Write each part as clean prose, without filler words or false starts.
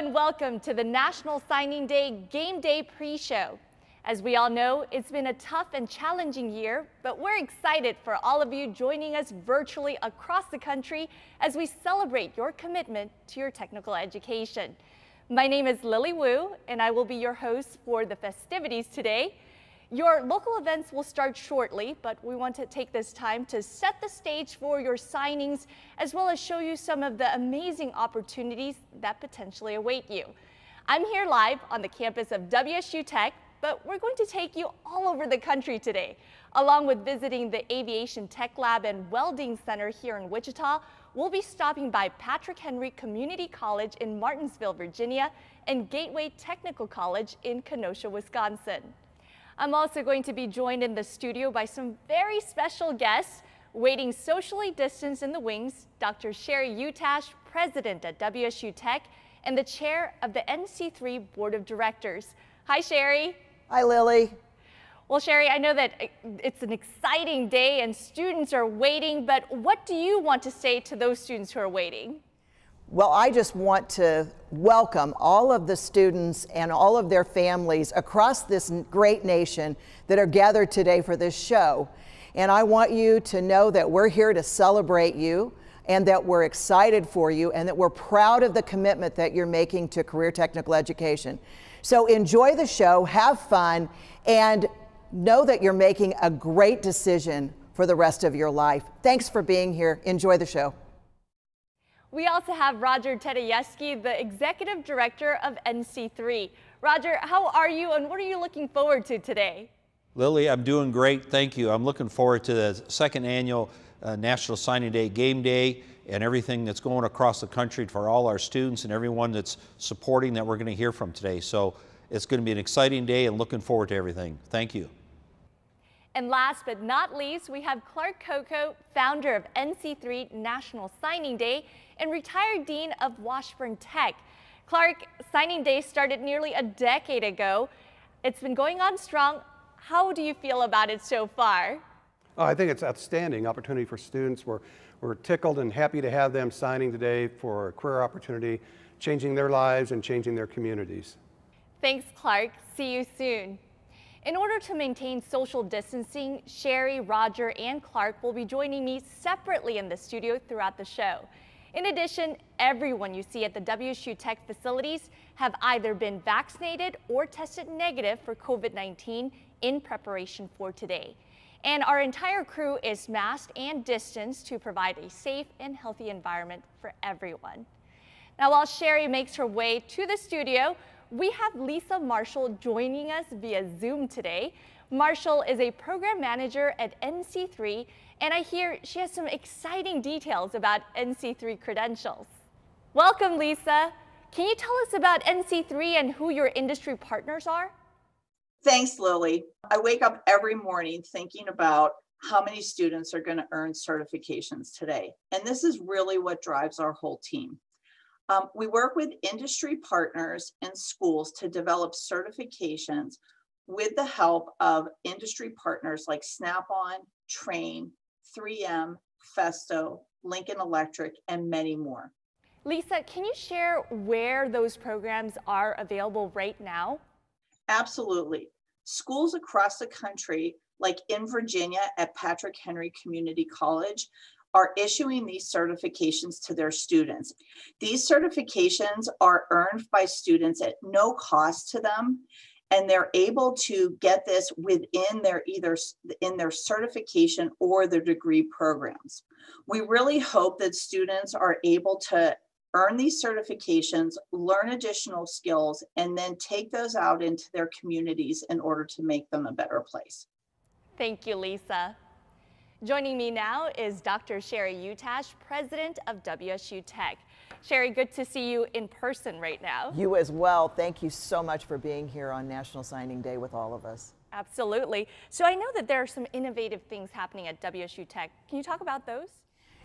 and welcome to the National Signing Day Game Day pre-show. As we all know, it's been a tough and challenging year, but we're excited for all of you joining us virtually across the country as we celebrate your commitment to your technical education. My name is Lily Wu, and I will be your host for the festivities today. Your local events will start shortly, but we want to take this time to set the stage for your signings, as well as show you some of the amazing opportunities that potentially await you. I'm here live on the campus of WSU Tech, but we're going to take you all over the country today. Along with visiting the Aviation Tech Lab and Welding Center here in Wichita, we'll be stopping by Patrick Henry Community College in Martinsville, Virginia, and Gateway Technical College in Kenosha, Wisconsin. I'm also going to be joined in the studio by some very special guests. Waiting socially distanced in the wings, Dr. Sherry Utash, president at WSU Tech and the chair of the NC3 Board of Directors. Hi, Sherry. Hi, Lily. Well, Sherry, I know that it's an exciting day and students are waiting, but what do you want to say to those students who are waiting? Well, I just want to welcome all of the students and all of their families across this great nation that are gathered today for this show. And I want you to know that we're here to celebrate you and that we're excited for you and that we're proud of the commitment that you're making to career technical education. So enjoy the show, have fun, and know that you're making a great decision for the rest of your life. Thanks for being here. Enjoy the show. We also have Roger Tedejewski, the Executive Director of NC3. Roger, how are you and what are you looking forward to today? Lily, I'm doing great, thank you. I'm looking forward to the second annual National Signing Day Game Day and everything that's going across the country for all our students and everyone that's supporting that we're going to hear from today. So it's going to be an exciting day and looking forward to everything. Thank you. And last but not least, we have Clark Coco, founder of NC3 National Signing Day and retired dean of Washburn Tech. Clark, Signing Day started nearly a decade ago. It's been going on strong. How do you feel about it so far? Oh, I think it's an outstanding opportunity for students. We're tickled and happy to have them signing today for a career opportunity, changing their lives and changing their communities. Thanks, Clark. See you soon. In order to maintain social distancing, Sherry, Roger, and Clark will be joining me separately in the studio throughout the show. In addition, everyone you see at the WSU Tech facilities have either been vaccinated or tested negative for COVID-19 in preparation for today. And our entire crew is masked and distanced to provide a safe and healthy environment for everyone. Now, while Sherry makes her way to the studio, we have Lisa Marshall joining us via Zoom today. Marshall is a program manager at NC3, and I hear she has some exciting details about NC3 credentials. Welcome, Lisa. Can you tell us about NC3 and who your industry partners are? Thanks, Lily. I wake up every morning thinking about how many students are going to earn certifications today. And this is really what drives our whole team. We work with industry partners and schools to develop certifications with the help of industry partners like Snap-on, Train, 3M, Festo, Lincoln Electric, and many more. Lisa, can you share where those programs are available right now? Absolutely. Schools across the country, like in Virginia at Patrick Henry Community College, are issuing these certifications to their students. These certifications are earned by students at no cost to them, and they're able to get this within their either in their certification or their degree programs. We really hope that students are able to earn these certifications, learn additional skills, and then take those out into their communities in order to make them a better place. Thank you, Lisa. Joining me now is Dr. Sherry Utash, president of WSU Tech. Sherry, good to see you in person right now. You as well. Thank you so much for being here on National Signing Day with all of us. Absolutely. So I know that there are some innovative things happening at WSU Tech. Can you talk about those?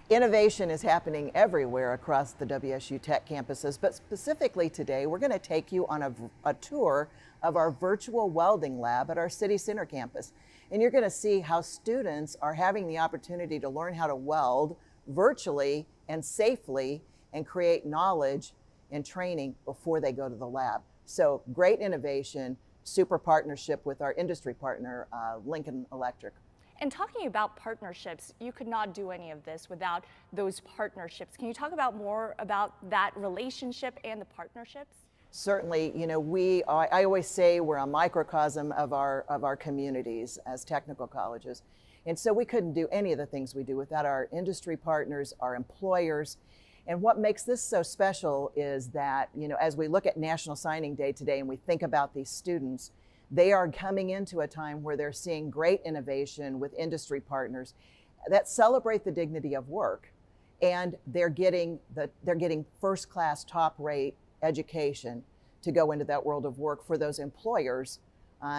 Innovation is happening everywhere across the WSU Tech campuses, but specifically today, we're going to take you on a tour of our virtual welding lab at our City Center campus. And you're going to see how students are having the opportunity to learn how to weld virtually and safely and create knowledge and training before they go to the lab. So great innovation, super partnership with our industry partner, Lincoln Electric. And talking about partnerships, you could not do any of this without those partnerships. Can you talk about more about that relationship and the partnerships? Certainly, you know, I always say we're a microcosm of our communities as technical colleges. And so we couldn't do any of the things we do without our industry partners, our employers. And what makes this so special is that, you know, as we look at National Signing Day today and we think about these students, they are coming into a time where they're seeing great innovation with industry partners that celebrate the dignity of work. And they're getting first-class, top-rate education to go into that world of work for those employers.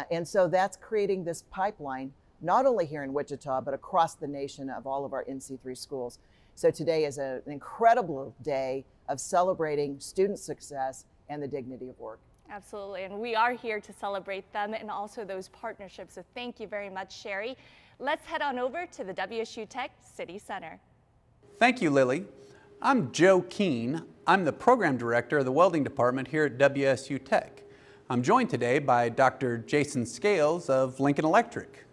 And so that's creating this pipeline, not only here in Wichita, but across the nation of all of our NC3 schools. So today is an incredible day of celebrating student success and the dignity of work. Absolutely, and we are here to celebrate them and also those partnerships. So thank you very much, Sherry. Let's head on over to the WSU Tech City Center. Thank you, Lily. I'm Joe Keene. I'm the Program Director of the Welding Department here at WSU Tech. I'm joined today by Dr. Jason Scales of Lincoln Electric.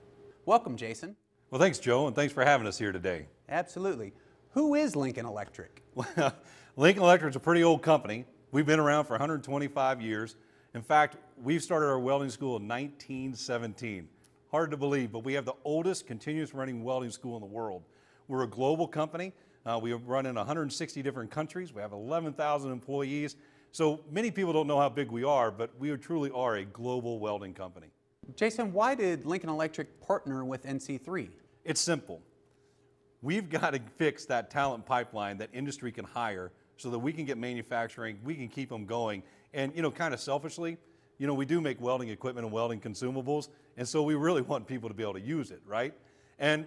Welcome, Jason. Well, thanks, Joe, and thanks for having us here today. Absolutely. Who is Lincoln Electric? Well, Lincoln Electric is a pretty old company. We've been around for 125 years. In fact, we've started our welding school in 1917. Hard to believe, but we have the oldest continuous running welding school in the world. We're a global company. We run in 160 different countries. We have 11,000 employees. So many people don't know how big we are, but we truly are a global welding company. Jason, why did Lincoln Electric partner with NC3? It's simple. We've got to fix that talent pipeline that industry can hire so that we can get manufacturing, we can keep them going. And, you know, kind of selfishly, you know, we do make welding equipment and welding consumables, and so we really want people to be able to use it, right?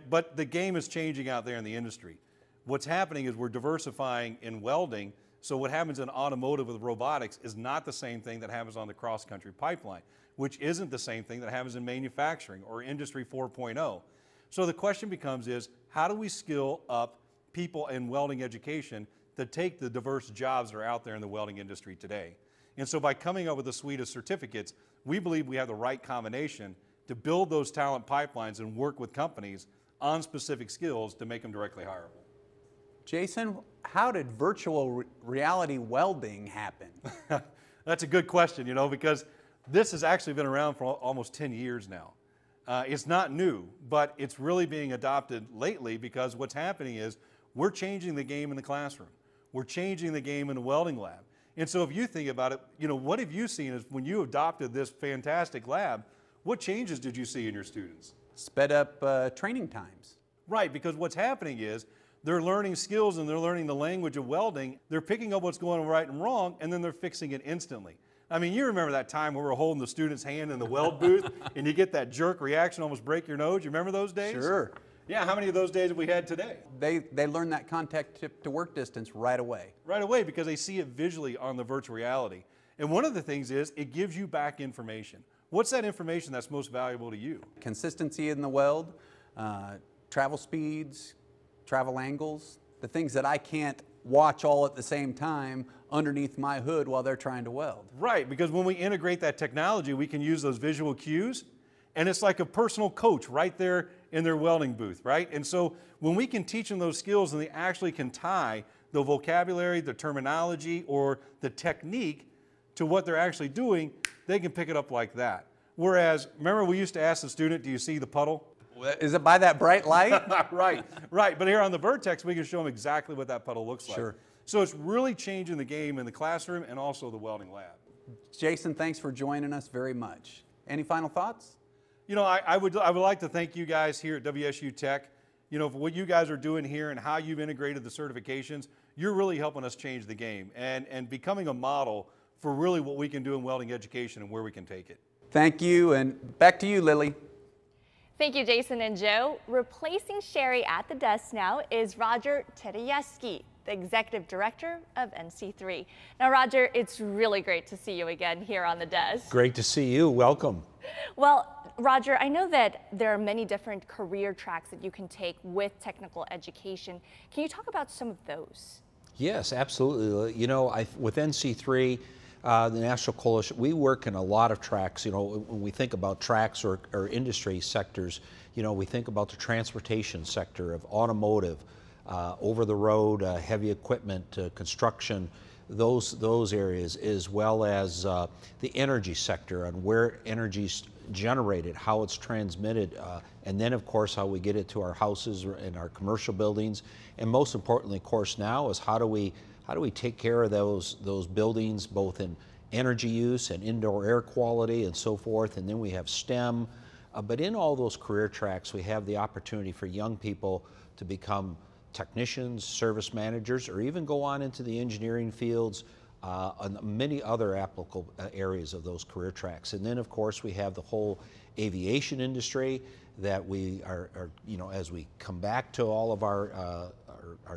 But the game is changing out there in the industry. What's happening is we're diversifying in welding, so what happens in automotive with robotics is not the same thing that happens on the cross-country pipeline, which isn't the same thing that happens in manufacturing or Industry 4.0. So the question becomes is, how do we skill up people in welding education to take the diverse jobs that are out there in the welding industry today? And so by coming up with a suite of certificates, we believe we have the right combination to build those talent pipelines and work with companies on specific skills to make them directly hireable. Jason, how did virtual reality welding happen? That's a good question, you know, because this has actually been around for almost 10 years now. It's not new, but it's really being adopted lately because what's happening is we're changing the game in the classroom. We're changing the game in the welding lab. And so if you think about it, you know, what have you seen is when you adopted this fantastic lab, what changes did you see in your students? Sped up training times. Right, because what's happening is they're learning skills and they're learning the language of welding. They're picking up what's going on right and wrong, and then they're fixing it instantly. I mean, you remember that time where we were holding the student's hand in the weld booth and you get that jerk reaction, almost break your nose. You remember those days? Sure. Yeah, how many of those days have we had today? They learn that contact tip to work distance right away. Right away, because they see it visually on the virtual reality. And one of the things is it gives you back information. What's that information that's most valuable to you? Consistency in the weld, travel speeds, travel angles, the things that I can't watch all at the same time underneath my hood while they're trying to weld. Right, because when we integrate that technology, we can use those visual cues, and it's like a personal coach right there in their welding booth, right? And so when we can teach them those skills and they actually can tie the vocabulary, the terminology, or the technique to what they're actually doing, they can pick it up like that. Whereas, remember we used to ask the student, do you see the puddle? Is it by that bright light? Right. But here on the Vertex, we can show them exactly what that puddle looks like. Sure. So it's really changing the game in the classroom and also the welding lab. Jason, thanks for joining us very much. Any final thoughts? You know, I would like to thank you guys here at WSU Tech, you know, for what you guys are doing here and how you've integrated the certifications. You're really helping us change the game and becoming a model for really what we can do in welding education and where we can take it. Thank you, and back to you, Lily. Thank you, Jason and Joe. Replacing Sherry at the desk now is Roger Tedeschi, the Executive Director of NC3. Now, Roger, it's really great to see you again here on the desk. Great to see you. Welcome. Well, Roger, I know that there are many different career tracks that you can take with technical education. Can you talk about some of those? Yes, absolutely. You know, with NC3, the National Coalition, we work in a lot of tracks. You know, when we think about tracks or industry sectors, you know, we think about the transportation sector of automotive, over the road, heavy equipment, construction, those areas, as well as the energy sector and where energy's generated, how it's transmitted, and then of course how we get it to our houses and our commercial buildings, and most importantly, of course, now is how do we take care of those buildings, both in energy use and indoor air quality and so forth, and then we have STEM, but in all those career tracks, we have the opportunity for young people to become technicians, service managers, or even go on into the engineering fields, and many other applicable areas of those career tracks. And then of course we have the whole aviation industry that we are you know, as we come back to all of our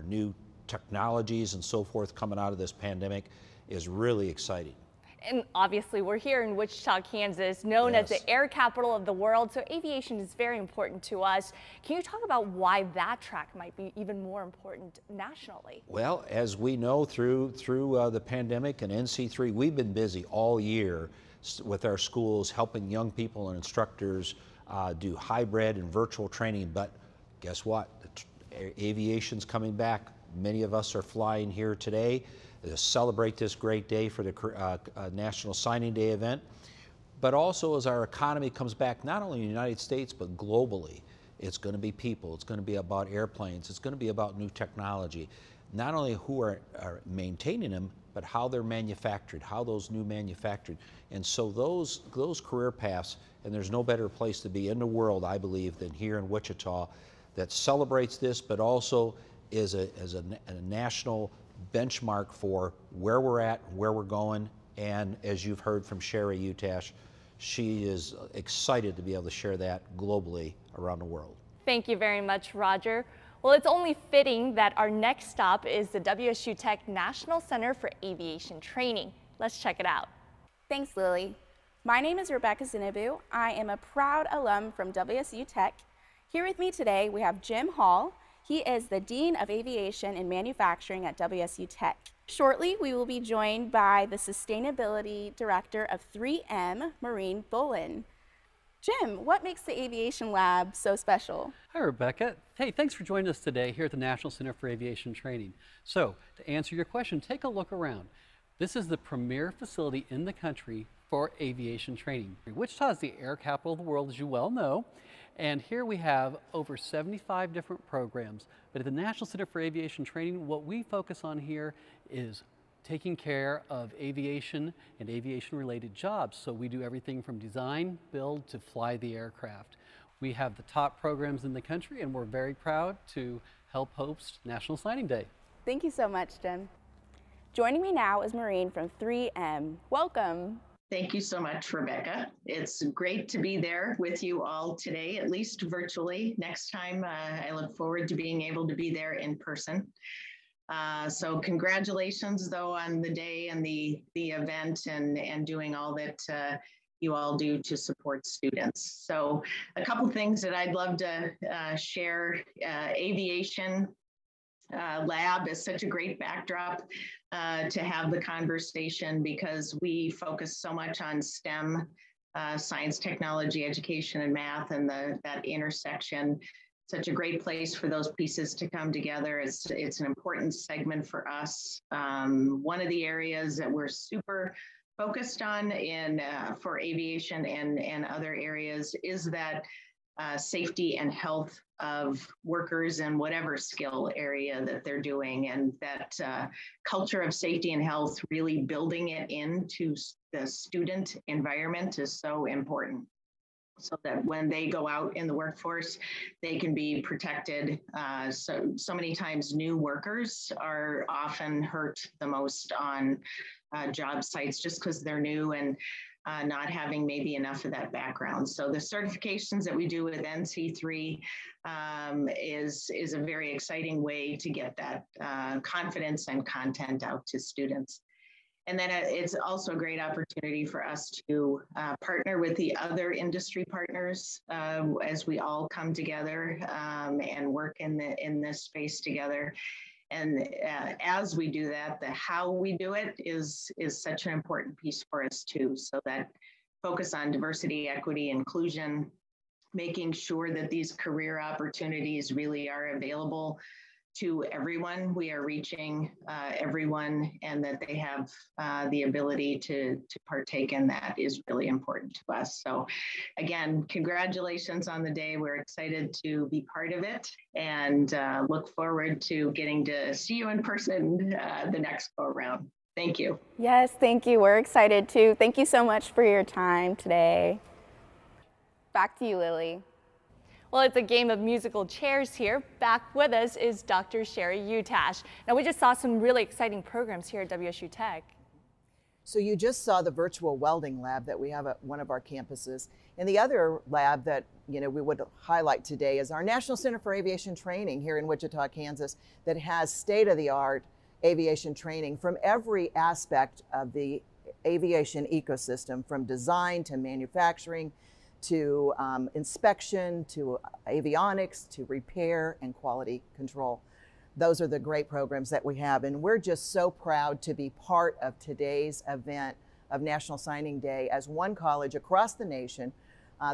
new technologies and so forth coming out of this pandemic, is really exciting. And obviously we're here in Wichita, Kansas, known as the air capital of the world, so aviation is very important to us. Can you talk about why that track might be even more important nationally? Well, as we know through the pandemic and NC3, we've been busy all year with our schools helping young people and instructors do hybrid and virtual training, but guess what? Aviation's coming back. Many of us are flying here today to celebrate this great day for the National Signing Day event, but also as our economy comes back, not only in the United States, but globally. It's going to be people, it's going to be about airplanes, it's going to be about new technology, not only who are maintaining them, but how they're manufactured, how those new manufactured. And so those career paths, and there's no better place to be in the world, I believe, than here in Wichita, that celebrates this, but also is a national benchmark for where we're at, where we're going, and as you've heard from Sherry Utash, she is excited to be able to share that globally around the world. Thank you very much, Roger. Well, it's only fitting that our next stop is the WSU Tech National Center for Aviation Training. Let's check it out. Thanks, Lily. My name is Rebecca Zinabu. I am a proud alum from WSU Tech. Here with me today, we have Jim Hall. He is the Dean of Aviation and Manufacturing at WSU Tech. Shortly, we will be joined by the Sustainability Director of 3M, Maureen Bolin. Jim, what makes the Aviation Lab so special? Hi, Rebecca. Hey, thanks for joining us today here at the National Center for Aviation Training. So, to answer your question, take a look around. This is the premier facility in the country for aviation training. Wichita is the air capital of the world, as you well know. And here we have over 75 different programs. But at the National Center for Aviation Training, what we focus on here is taking care of aviation and aviation-related jobs. So we do everything from design, build, to fly the aircraft. We have the top programs in the country, and we're very proud to help host National Signing Day. Thank you so much, Jim. Joining me now is Maureen from 3M. Welcome. Thank you so much, Rebecca. It's great to be there with you all today, at least virtually. Next time, I look forward to being able to be there in person. So congratulations, though, on the day and the event and doing all that you all do to support students. So a couple things that I'd love to share. Aviation Lab is such a great backdrop to have the conversation, because we focus so much on STEM, science, technology, education, and math, and that intersection. Such a great place for those pieces to come together. It's an important segment for us. One of the areas that we're super focused on for aviation and other areas is that safety and health of workers in whatever skill area that they're doing, and that culture of safety and health, really building it into the student environment, is so important, so that when they go out in the workforce, they can be protected. So many times new workers are often hurt the most on job sites just because they're new and not having maybe enough of that background. So the certifications that we do with NC3 is a very exciting way to get that confidence and content out to students. And then it's also a great opportunity for us to partner with the other industry partners as we all come together and work in this space together. And as we do that, the how we do it is such an important piece for us too. So that focus on diversity, equity, inclusion, making sure that these career opportunities really are available to everyone. We are reaching everyone, and that they have the ability to partake in that is really important to us. So again, congratulations on the day. We're excited to be part of it, and look forward to getting to see you in person the next go around. Thank you. Yes, thank you. We're excited too. Thank you so much for your time today. Back to you, Lily. Well, it's a game of musical chairs here. Back with us is Dr. Sherry Utash. Now, we just saw some really exciting programs here at WSU Tech. So you just saw the virtual welding lab that we have at one of our campuses. And the other lab that we would highlight today is our National Center for Aviation Training here in Wichita, Kansas, that has state-of-the-art aviation training from every aspect of the aviation ecosystem, from design to manufacturing, to inspection, to avionics, to repair and quality control. Those are the great programs that we have, and we're just so proud to be part of today's event of National Signing Day as one college across the nation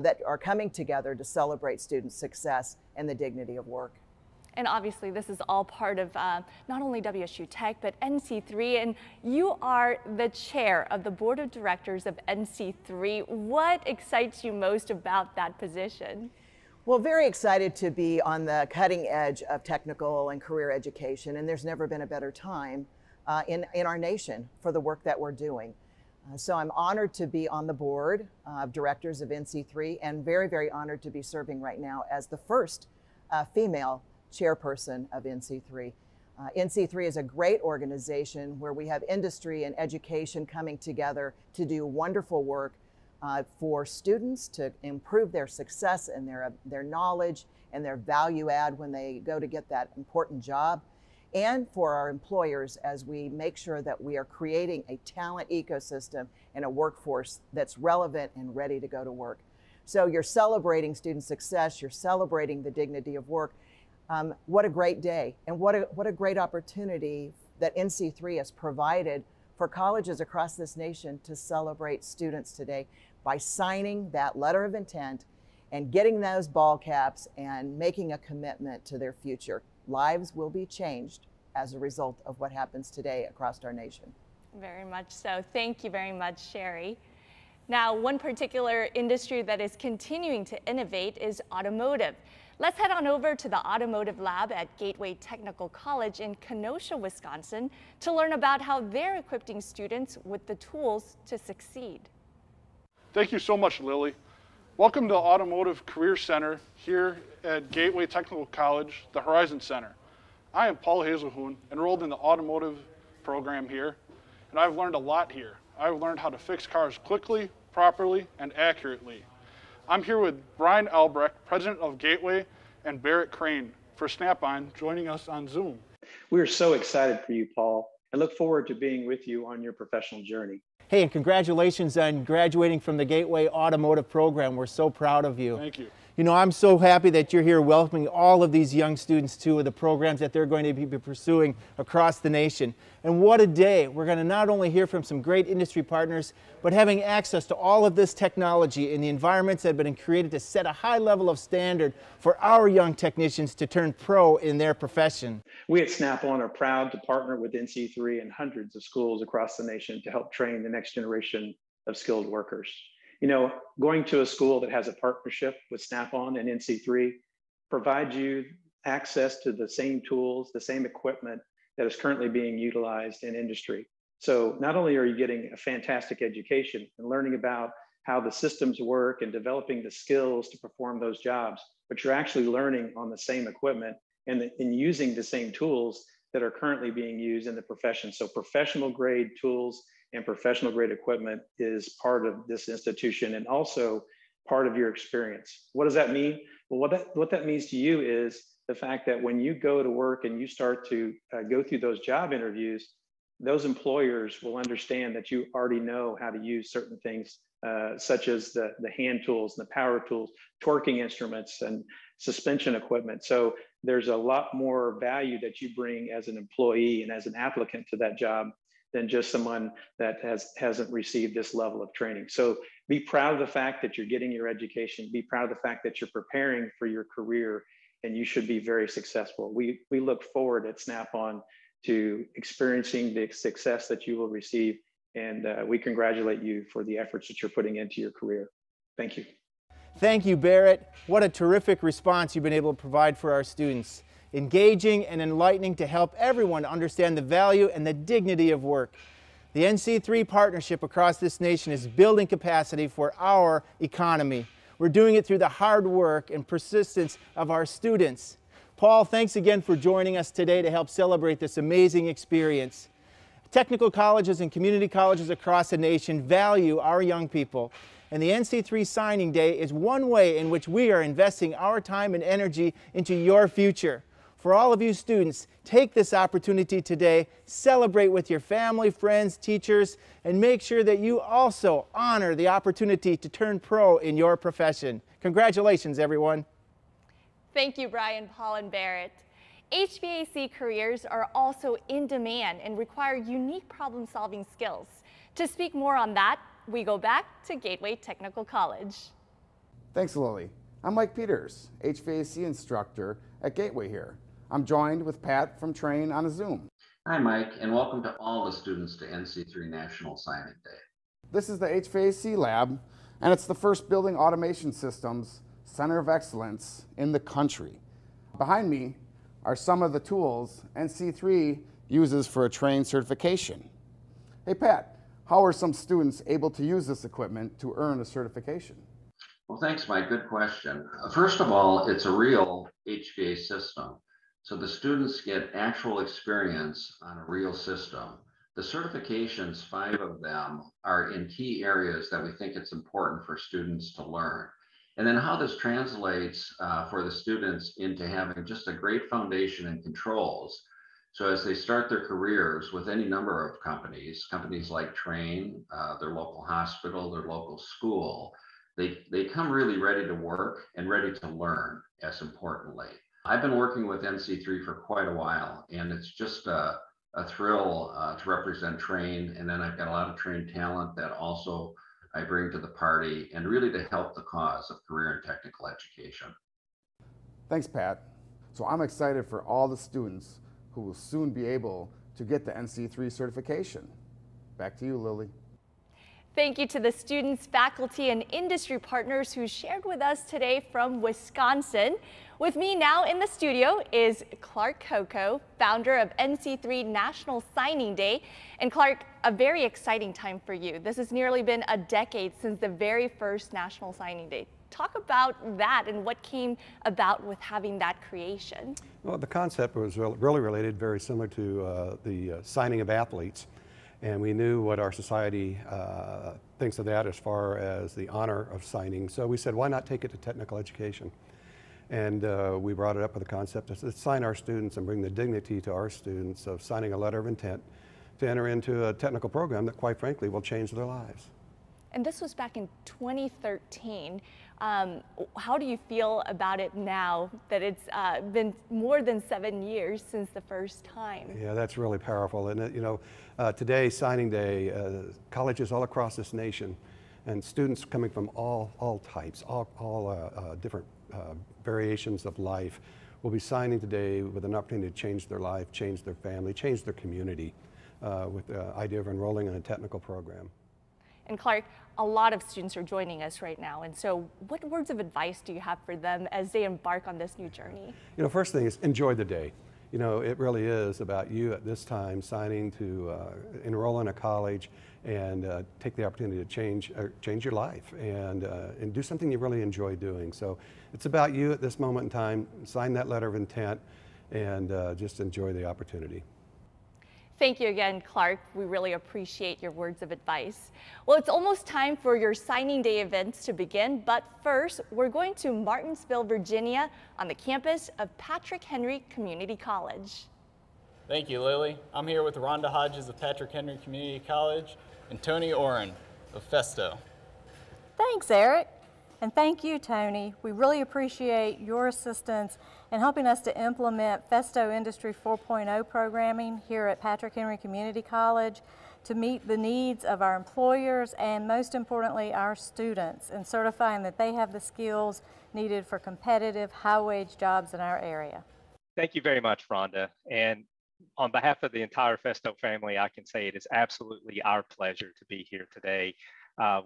that are coming together to celebrate student success and the dignity of work. And obviously this is all part of not only WSU Tech, but NC3, and you are the chair of the board of directors of NC3. What excites you most about that position? Well, very excited to be on the cutting edge of technical and career education, and there's never been a better time in our nation for the work that we're doing. So I'm honored to be on the board of directors of NC3, and very, very honored to be serving right now as the first female chairperson of NC3. NC3 is a great organization where we have industry and education coming together to do wonderful work for students to improve their success and their knowledge and their value add when they go to get that important job, and for our employers as we make sure that we are creating a talent ecosystem and a workforce that's relevant and ready to go to work. So you're celebrating student success, you're celebrating the dignity of work. What a great day, and what a great opportunity that NC3 has provided for colleges across this nation to celebrate students today by signing that letter of intent and getting those ball caps and making a commitment to their future. Lives will be changed as a result of what happens today across our nation. Very much so. Thank you very much, Sherry. Now, one particular industry that is continuing to innovate is automotive. Let's head on over to the Automotive Lab at Gateway Technical College in Kenosha, Wisconsin, to learn about how they're equipping students with the tools to succeed. Thank you so much, Lily. Welcome to Automotive Career Center here at Gateway Technical College, the Horizon Center. I am Paul Hazelhoon, enrolled in the automotive program here, and I've learned a lot here. I've learned how to fix cars quickly, properly, and accurately. I'm here with Brian Albrecht, president of Gateway, and Barrett Crane for Snap-on, joining us on Zoom. We are so excited for you, Paul, and look forward to being with you on your professional journey. Hey, and congratulations on graduating from the Gateway Automotive program. We're so proud of you. Thank you. You know, I'm so happy that you're here welcoming all of these young students to the programs that they're going to be pursuing across the nation. And what a day. We're going to not only hear from some great industry partners, but having access to all of this technology in the environments that have been created to set a high level of standard for our young technicians to turn pro in their profession. We at Snap-on are proud to partner with NC3 and hundreds of schools across the nation to help train the next generation of skilled workers. You know, going to a school that has a partnership with Snap-on and NC3 provides you access to the same tools, the same equipment that is currently being utilized in industry. So not only are you getting a fantastic education and learning about how the systems work and developing the skills to perform those jobs, but you're actually learning on the same equipment and using the same tools that are currently being used in the profession. So professional grade tools and professional grade equipment is part of this institution and also part of your experience. What does that mean? Well, what that means to you is the fact that when you go to work and you start to go through those job interviews, those employers will understand that you already know how to use certain things, such as the hand tools and the power tools, torquing instruments and suspension equipment. So there's a lot more value that you bring as an employee and as an applicant to that job than just someone that hasn't received this level of training. So be proud of the fact that you're getting your education, be proud of the fact that you're preparing for your career, and you should be very successful. We look forward at Snap-on to experiencing the success that you will receive, and we congratulate you for the efforts that you're putting into your career. Thank you. Thank you, Barrett. What a terrific response you've been able to provide for our students. Engaging and enlightening to help everyone understand the value and the dignity of work. The NC3 partnership across this nation is building capacity for our economy. We're doing it through the hard work and persistence of our students. Paul, thanks again for joining us today to help celebrate this amazing experience. Technical colleges and community colleges across the nation value our young people, and the NC3 Signing Day is one way in which we are investing our time and energy into your future. For all of you students, take this opportunity today, celebrate with your family, friends, teachers, and make sure that you also honor the opportunity to turn pro in your profession. Congratulations, everyone. Thank you, Brian, Paul, and Barrett. HVAC careers are also in demand and require unique problem-solving skills. To speak more on that, we go back to Gateway Technical College. Thanks, Lily. I'm Mike Peters, HVAC instructor at Gateway here. I'm joined with Pat from Train on a Zoom. Hi, Mike, and welcome to all the students to NC3 National Signing Day. This is the HVAC lab, and it's the first building automation systems center of excellence in the country. Behind me are some of the tools NC3 uses for a Train certification. Hey, Pat, how are some students able to use this equipment to earn a certification? Well, thanks, Mike. Good question. First of all, it's a real HVAC system. So the students get actual experience on a real system. The certifications, 5 of them, are in key areas that we think it's important for students to learn. And then how this translates for the students into having just a great foundation and controls. So as they start their careers with any number of companies like Train, their local hospital, their local school, they come really ready to work and ready to learn, as importantly. I've been working with NC3 for quite a while, and it's just a thrill to represent Train. And then I've got a lot of Train talent that also I bring to the party, and really to help the cause of career and technical education. Thanks, Pat. So I'm excited for all the students who will soon be able to get the NC3 certification. Back to you, Lily. Thank you to the students, faculty, and industry partners who shared with us today from Wisconsin. With me now in the studio is Clark Coco, founder of NC3 National Signing Day. And Clark, a very exciting time for you. This has nearly been a decade since the very first National Signing Day. Talk about that and what came about with having that creation. Well, the concept was really related, very similar to the signing of athletes. And we knew what our society thinks of that as far as the honor of signing. So we said, why not take it to technical education? And we brought it up with the concept of let's sign our students and bring the dignity to our students of signing a letter of intent to enter into a technical program that, quite frankly, will change their lives. And this was back in 2013. How do you feel about it now that it's been more than 7 years since the first time? Yeah, that's really powerful. And you know, today, signing day, colleges all across this nation, and students coming from all types, all different variations of life, will be signing today with an opportunity to change their life, change their family, change their community, with the idea of enrolling in a technical program. And Clark, a lot of students are joining us right now, and so what words of advice do you have for them as they embark on this new journey? You know, first thing is enjoy the day. You know, it really is about you at this time signing to enroll in a college and take the opportunity to change your life and do something you really enjoy doing. So it's about you at this moment in time. Sign that letter of intent and just enjoy the opportunity. Thank you again, Clark. We really appreciate your words of advice. Well, it's almost time for your signing day events to begin, but first, we're going to Martinsville, Virginia, on the campus of Patrick Henry Community College. Thank you, Lily. I'm here with Rhonda Hodges of Patrick Henry Community College and Tony Oren of Festo. Thanks, Eric. And thank you, Tony. We really appreciate your assistance in helping us to implement Festo Industry 4.0 programming here at Patrick Henry Community College to meet the needs of our employers and, most importantly, our students, in certifying that they have the skills needed for competitive, high-wage jobs in our area. Thank you very much, Rhonda. And on behalf of the entire Festo family, I can say it is absolutely our pleasure to be here today.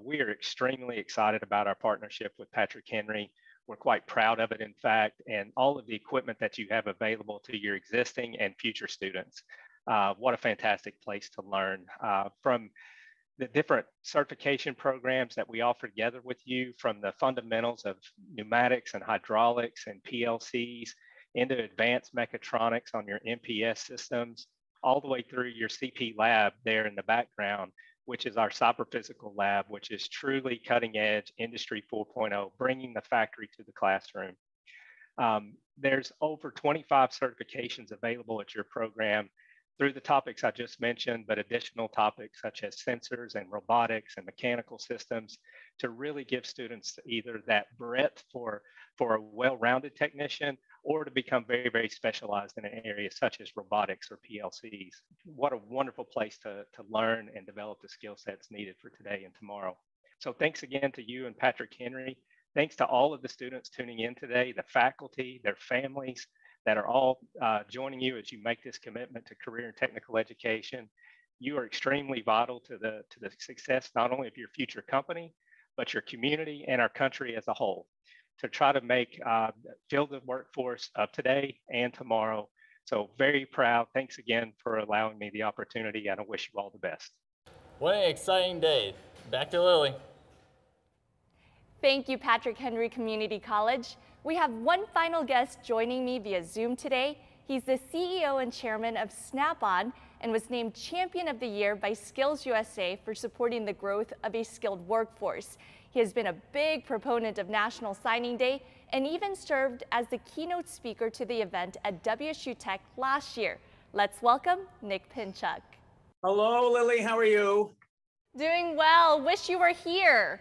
We are extremely excited about our partnership with Patrick Henry. We're quite proud of it, in fact, and all of the equipment that you have available to your existing and future students. What a fantastic place to learn from the different certification programs that we offer together with you, from the fundamentals of pneumatics and hydraulics and PLCs into advanced mechatronics on your MPS systems, all the way through your CP lab there in the background, which is our cyber physical lab, which is truly cutting edge Industry 4.0, bringing the factory to the classroom. There's over 25 certifications available at your program through the topics I just mentioned, but additional topics such as sensors and robotics and mechanical systems to really give students either that breadth for a well-rounded technician or to become very, very specialized in an area such as robotics or PLCs. What a wonderful place to learn and develop the skill sets needed for today and tomorrow. So thanks again to you and Patrick Henry. Thanks to all of the students tuning in today, the faculty, their families that are all joining you as you make this commitment to career and technical education. You are extremely vital to the success not only of your future company, but your community and our country as a whole, to try to make fill the workforce of today and tomorrow. So very proud. Thanks again for allowing me the opportunity, and I wish you all the best. What an exciting day. Back to Lily. Thank you, Patrick Henry Community College. We have one final guest joining me via Zoom today. He's the CEO and chairman of Snap-on and was named Champion of the Year by Skills USA for supporting the growth of a skilled workforce. He has been a big proponent of National Signing Day and even served as the keynote speaker to the event at WSU Tech last year. Let's welcome Nick Pinchuk. Hello, Lily. How are you? Doing well. Wish you were here.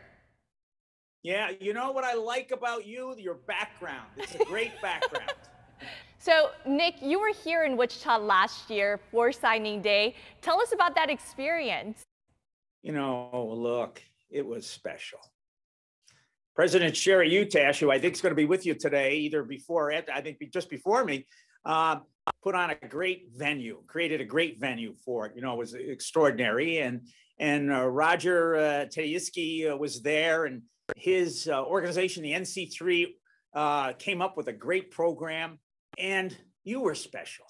Yeah, you know what I like about you? Your background. It's a great background. So, Nick, you were here in Wichita last year for Signing Day. Tell us about that experience. You know, look, it was special. President Sherry Utash, who I think is going to be with you today, either before it, I think just before me, put on a great venue, created a great venue for it. You know, it was extraordinary. And Roger Tedeschi was there, and his organization, the NC3, came up with a great program. And you were special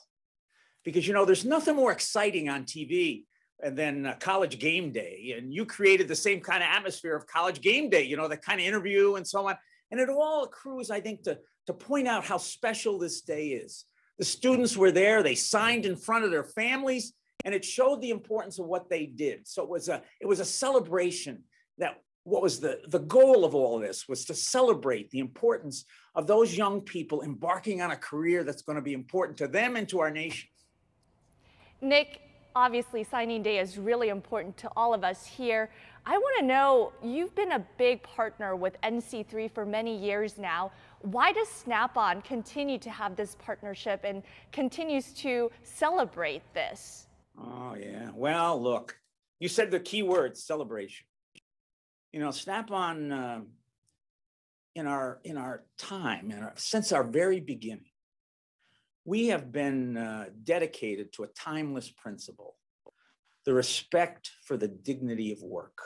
because, you know, there's nothing more exciting on TV than College Game Day. And you created the same kind of atmosphere of College Game Day, you know, the kind of interview and so on. And it all accrues, I think, to point out how special this day is. The students were there, they signed in front of their families, and it showed the importance of what they did. So it was a celebration. That what was the goal of all of this was to celebrate the importance of those young people embarking on a career that's going to be important to them and to our nation. Nick, obviously Signing Day is really important to all of us here. I want to know, you've been a big partner with NC3 for many years now. Why does Snap-on continue to have this partnership and continues to celebrate this? Oh, yeah. Well, look, you said the key word, celebration. You know, Snap-on, in our time, since our very beginning, we have been dedicated to a timeless principle, the respect for the dignity of work.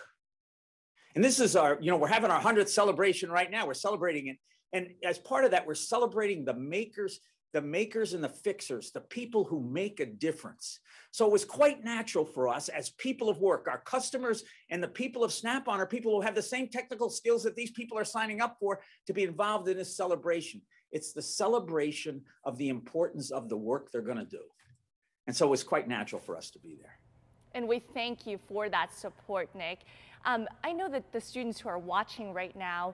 And this is our, you know, we're having our 100th celebration right now. We're celebrating it. And as part of that, we're celebrating the makers and the fixers, the people who make a difference. So it was quite natural for us as people of work, our customers and the people of Snap-on are people who have the same technical skills that these people are signing up for to be involved in this celebration. It's the celebration of the importance of the work they're going to do. And so it was quite natural for us to be there. And we thank you for that support, Nick. I know that the students who are watching right now,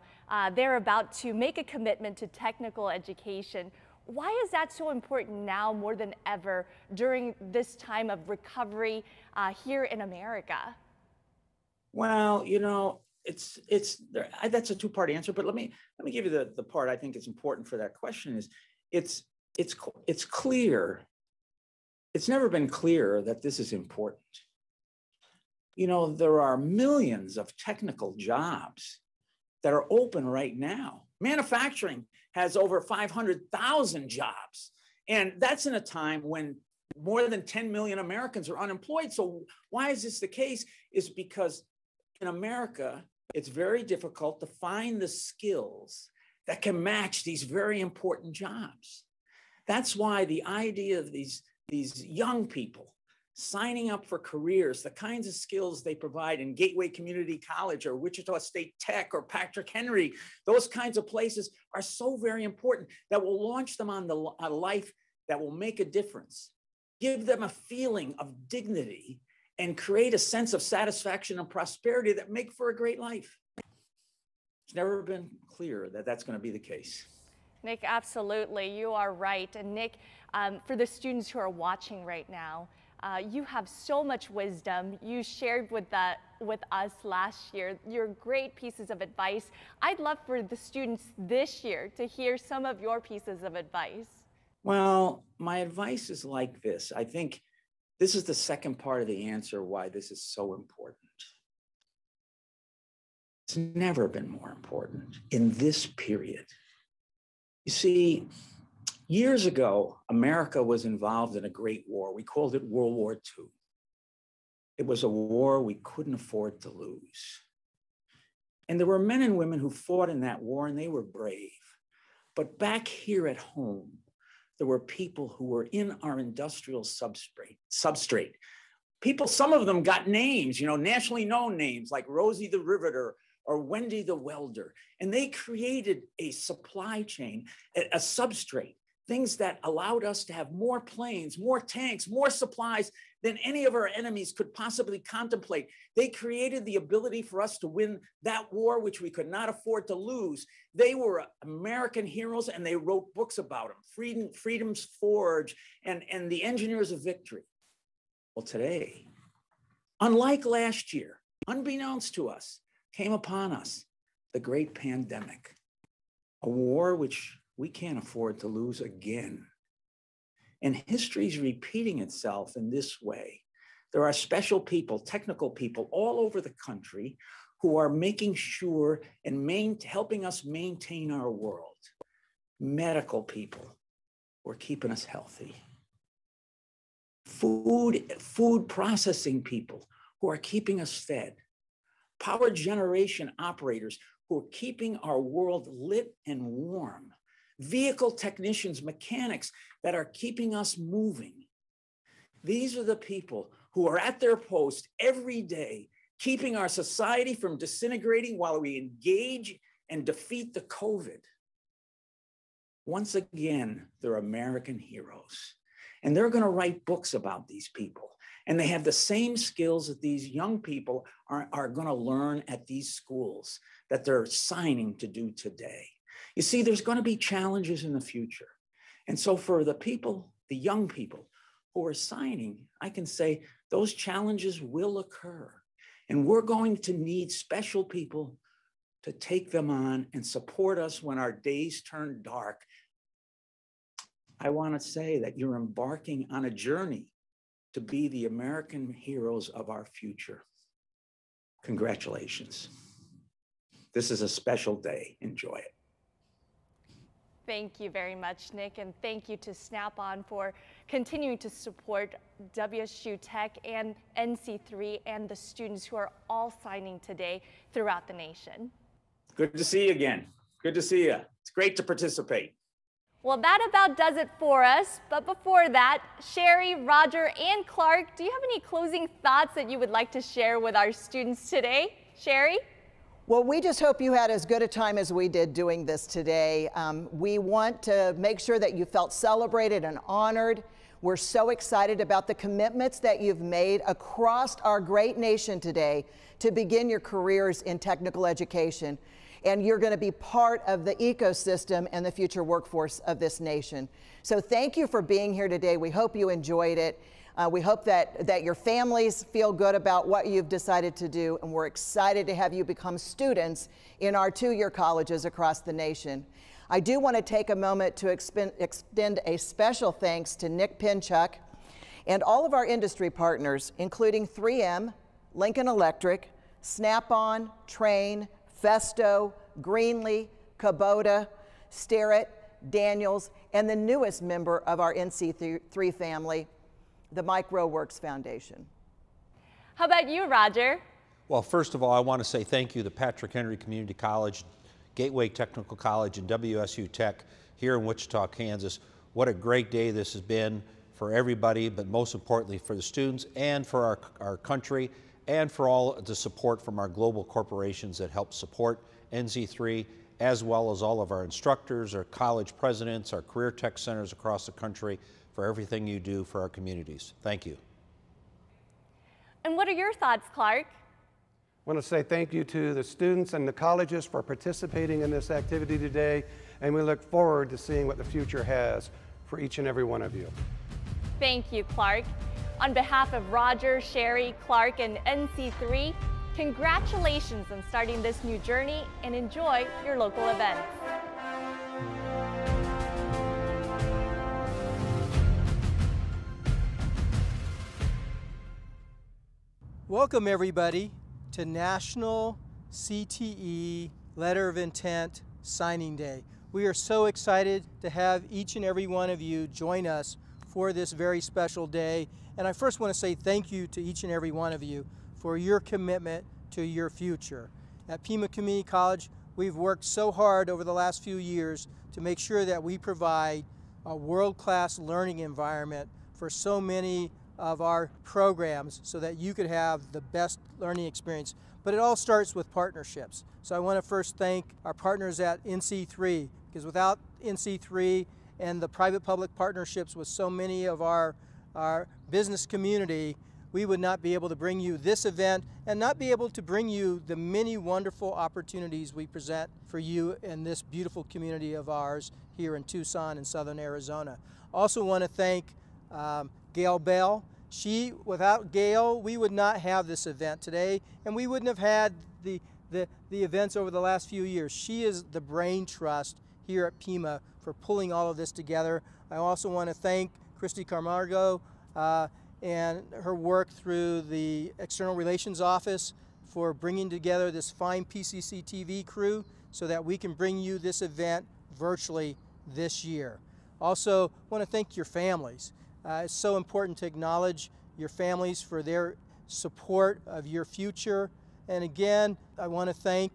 they're about to make a commitment to technical education. Why is that so important now more than ever during this time of recovery here in America? Well, you know, that's a two-part answer, but let me give you the part I think is important for that question is it's clear. It's never been clearer that this is important. You know, there are millions of technical jobs that are open right now. Manufacturing has over 500,000 jobs. And that's in a time when more than 10 million Americans are unemployed. So why is this the case? Is because in America, it's very difficult to find the skills that can match these very important jobs. That's why the idea of these young people signing up for careers, the kinds of skills they provide in Gateway Community College or Wichita State Tech or Patrick Henry, those kinds of places are so very important that will launch them on a life that will make a difference, give them a feeling of dignity, and create a sense of satisfaction and prosperity that make for a great life. It's never been clearer that that's going to be the case. Nick, absolutely. You are right. And Nick, for the students who are watching right now, you have so much wisdom. You shared with us last year your great pieces of advice. I'd love for the students this year to hear some of your pieces of advice. Well, my advice is like this. I think this is the second part of the answer why this is so important. It's never been more important in this period. You see, years ago, America was involved in a great war. We called it World War II. It was a war we couldn't afford to lose. And there were men and women who fought in that war, and they were brave. But back here at home, there were people who were in our industrial substrate. People, some of them got names, nationally known names like Rosie the Riveter or Wendy the Welder. And they created a supply chain, a substrate, things that allowed us to have more planes, more tanks, more supplies than any of our enemies could possibly contemplate. They created the ability for us to win that war, which we could not afford to lose. They were American heroes, and they wrote books about them, Freedom's Forge and the Engineers of Victory. Well, today, unlike last year, unbeknownst to us, came upon us the great pandemic, a war which we can't afford to lose again. And history's repeating itself in this way. There are special people, technical people all over the country who are making sure and helping us maintain our world. Medical people who are keeping us healthy. Food processing people who are keeping us fed. Power generation operators who are keeping our world lit and warm. Vehicle technicians, mechanics that are keeping us moving. These are the people who are at their post every day, keeping our society from disintegrating while we engage and defeat the COVID. Once again, they're American heroes. And they're going to write books about these people. And they have the same skills that these young people are going to learn at these schools that they're signing to do today. You see, there's going to be challenges in the future. And so for the people, the young people who are signing, I can say those challenges will occur. And we're going to need special people to take them on and support us when our days turn dark. I want to say that you're embarking on a journey to be the American heroes of our future. Congratulations. This is a special day. Enjoy it. Thank you very much, Nick, and thank you to Snap-on for continuing to support WSU Tech and NC3 and the students who are all signing today throughout the nation. Good to see you again. Good to see you. It's great to participate. Well, that about does it for us. But before that, Sherry, Roger, and Clark, do you have any closing thoughts that you would like to share with our students today? Sherry? Well, we just hope you had as good a time as we did doing this today. We want to make sure that you felt celebrated and honored. We're so excited about the commitments that you've made across our great nation today to begin your careers in technical education. And you're going to be part of the ecosystem and the future workforce of this nation. So thank you for being here today. We hope you enjoyed it. We hope that your families feel good about what you've decided to do, and we're excited to have you become students in our two-year colleges across the nation. I do want to take a moment to extend a special thanks to Nick Pinchuk and all of our industry partners, including 3M, Lincoln Electric, Snap-on, Train, Festo, Greenlee, Kubota, Starrett, Daniels, and the newest member of our NC3 family, the MicroWorks Foundation. How about you, Roger? Well, first of all, I want to say thank you to Patrick Henry Community College, Gateway Technical College, and WSU Tech here in Wichita, Kansas. What a great day this has been for everybody, but most importantly for the students and for our country, and for all the support from our global corporations that help support NC3, as well as all of our instructors, our college presidents, our career tech centers across the country, for everything you do for our communities. Thank you. And what are your thoughts, Clark? I want to say thank you to the students and the colleges for participating in this activity today, and we look forward to seeing what the future has for each and every one of you. Thank you, Clark. On behalf of Roger, Sherry, Clark, and NC3, congratulations on starting this new journey, and enjoy your local events. Welcome everybody to National CTE Letter of Intent Signing Day. We are so excited to have each and every one of you join us for this very special day. And I first want to say thank you to each and every one of you for your commitment to your future. At Pima Community College, we've worked so hard over the last few years to make sure that we provide a world-class learning environment for so many of our programs so that you could have the best learning experience. But it all starts with partnerships. So I want to first thank our partners at NC3, because without NC3 and the private-public partnerships with so many of our business community, we would not be able to bring you this event and not be able to bring you the many wonderful opportunities we present for you in this beautiful community of ours here in Tucson and Southern Arizona. Also want to thank Gail Bell. Without Gail, we would not have this event today, and we wouldn't have had the events over the last few years. She is the brain trust here at Pima for pulling all of this together. I also want to thank Christy Camargo and her work through the External Relations Office for bringing together this fine PCC TV crew so that we can bring you this event virtually this year. Also want to thank your families. It's so important to acknowledge your families for their support of your future. And again, I want to thank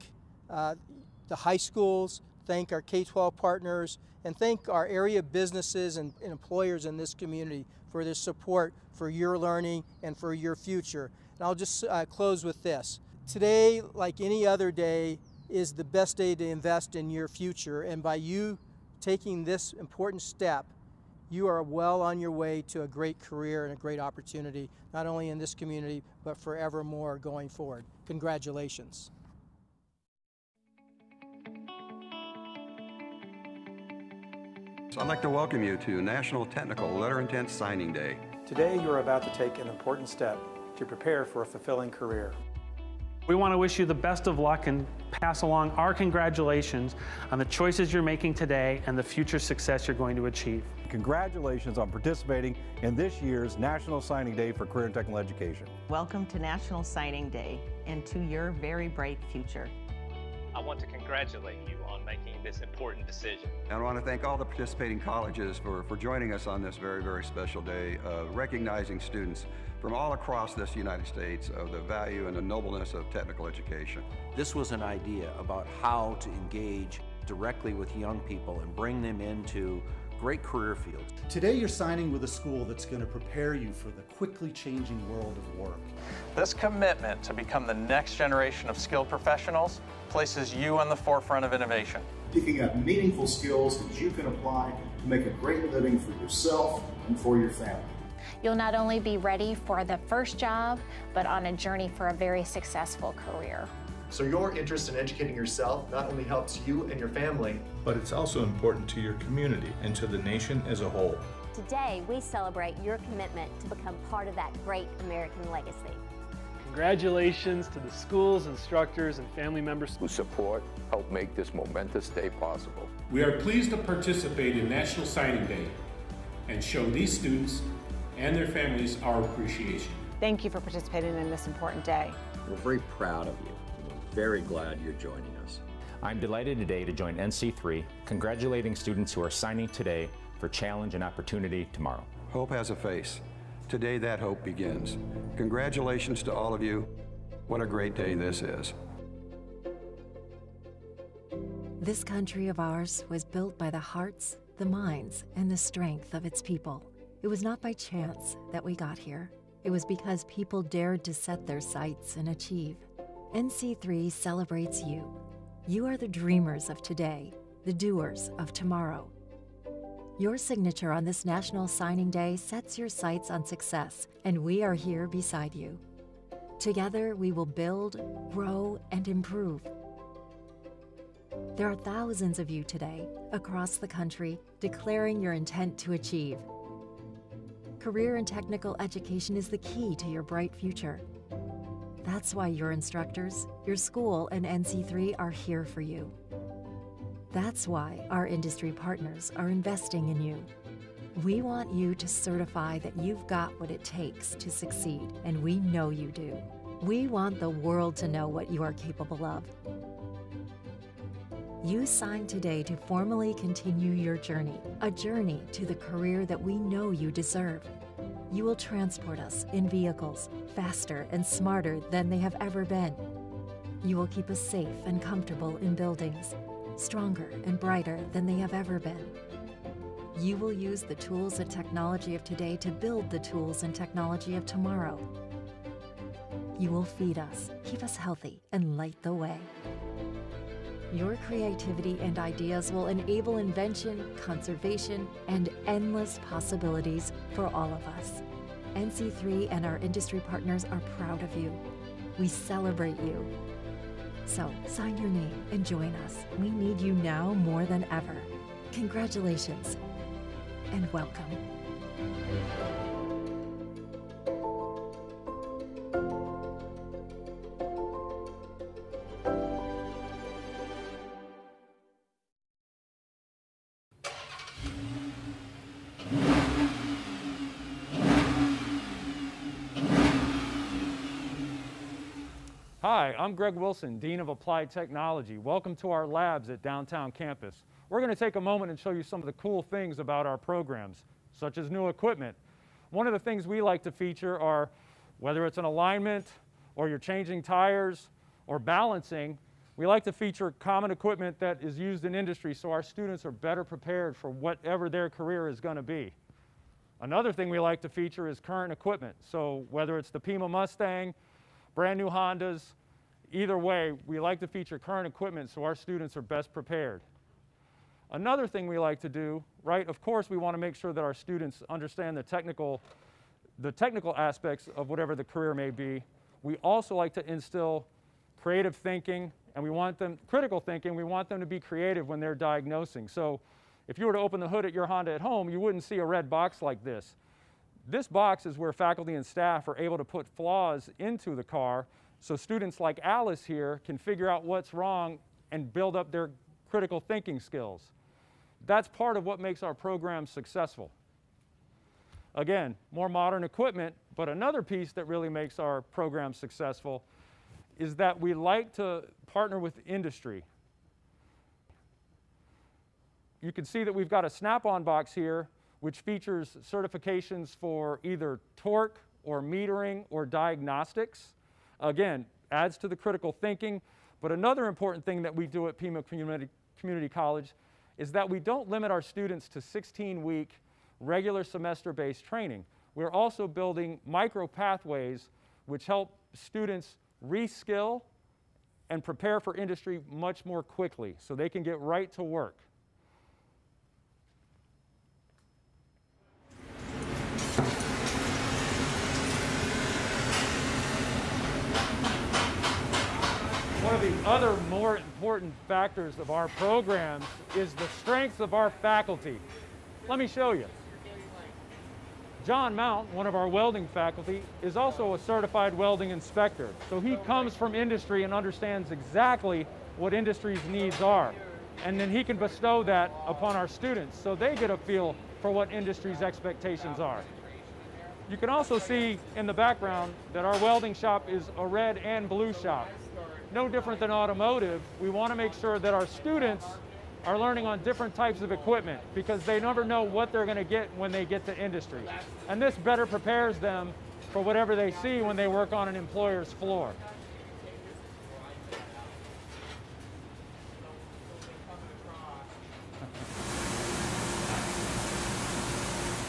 the high schools, thank our K-12 partners, and thank our area businesses and employers in this community for their support for your learning and for your future. And I'll just close with this. Today, like any other day, is the best day to invest in your future. And by you taking this important step, you are well on your way to a great career and a great opportunity, not only in this community, but forevermore going forward. Congratulations. So I'd like to welcome you to National Technical Letter of Intent Signing Day. Today you're about to take an important step to prepare for a fulfilling career. We want to wish you the best of luck and pass along our congratulations on the choices you're making today and the future success you're going to achieve. Congratulations on participating in this year's National Signing Day for Career and Technical Education. Welcome to National Signing Day and to your very bright future. I want to congratulate you on making this important decision. And I want to thank all the participating colleges for joining us on this very, very special day, recognizing students from all across this United States of the value and the nobleness of technical education. This was an idea about how to engage directly with young people and bring them into great career fields. Today you're signing with a school that's going to prepare you for the quickly changing world of work. This commitment to become the next generation of skilled professionals places you on the forefront of innovation. Picking up meaningful skills that you can apply to make a great living for yourself and for your family. You'll not only be ready for the first job, but on a journey for a very successful career. So your interest in educating yourself not only helps you and your family, but it's also important to your community and to the nation as a whole. Today, we celebrate your commitment to become part of that great American legacy. Congratulations to the schools, instructors, and family members who support, help make this momentous day possible. We are pleased to participate in National Signing Day and show these students and their families our appreciation. Thank you for participating in this important day. We're very proud of you. We're very glad you're joining us. I'm delighted today to join NC3, congratulating students who are signing today for challenge and opportunity tomorrow. Hope has a face. Today that hope begins. Congratulations to all of you. What a great day this is. This country of ours was built by the hearts, the minds, and the strength of its people. It was not by chance that we got here. It was because people dared to set their sights and achieve. NC3 celebrates you. You are the dreamers of today, the doers of tomorrow. Your signature on this National Signing Day sets your sights on success, and we are here beside you. Together, we will build, grow, and improve. There are thousands of you today, across the country, declaring your intent to achieve. Career and technical education is the key to your bright future. That's why your instructors, your school, and NC3 are here for you. That's why our industry partners are investing in you. We want you to certify that you've got what it takes to succeed, and we know you do. We want the world to know what you are capable of. You sign today to formally continue your journey, a journey to the career that we know you deserve. You will transport us in vehicles faster and smarter than they have ever been. You will keep us safe and comfortable in buildings, stronger and brighter than they have ever been. You will use the tools and technology of today to build the tools and technology of tomorrow. You will feed us, keep us healthy, and light the way. Your creativity and ideas will enable invention, conservation, and endless possibilities for all of us. NC3 and our industry partners are proud of you. We celebrate you. So sign your name and join us. We need you now more than ever. Congratulations and welcome. Hi, I'm Greg Wilson, Dean of Applied Technology. Welcome to our labs at downtown campus. We're going to take a moment and show you some of the cool things about our programs, such as new equipment. One of the things we like to feature are, whether it's an alignment, or you're changing tires, or balancing, we like to feature common equipment that is used in industry so our students are better prepared for whatever their career is going to be. Another thing we like to feature is current equipment. So whether it's the Pima Mustang, brand new Hondas, either way, we like to feature current equipment so our students are best prepared. Another thing we like to do, right, of course we want to make sure that our students understand the technical aspects of whatever the career may be. We also like to instill creative thinking, and we want them, critical thinking, we want them to be creative when they're diagnosing. So if you were to open the hood at your Honda at home, you wouldn't see a red box like this. This box is where faculty and staff are able to put flaws into the car so students like Alice here can figure out what's wrong and build up their critical thinking skills. That's part of what makes our program successful. Again, more modern equipment, but another piece that really makes our program successful is that we like to partner with industry. You can see that we've got a snap-on box here which features certifications for either torque or metering or diagnostics. Again, adds to the critical thinking. But another important thing that we do at Pima Community College is that we don't limit our students to 16-week regular semester-based training. We're also building micro pathways which help students reskill and prepare for industry much more quickly so they can get right to work. One of the other more important factors of our programs is the strength of our faculty. Let me show you. John Mount, one of our welding faculty, is also a certified welding inspector. So he comes from industry and understands exactly what industry's needs are. And then he can bestow that upon our students so they get a feel for what industry's expectations are. You can also see in the background that our welding shop is a red and blue shop. No different than automotive, we want to make sure that our students are learning on different types of equipment because they never know what they're going to get when they get to industry. And this better prepares them for whatever they see when they work on an employer's floor.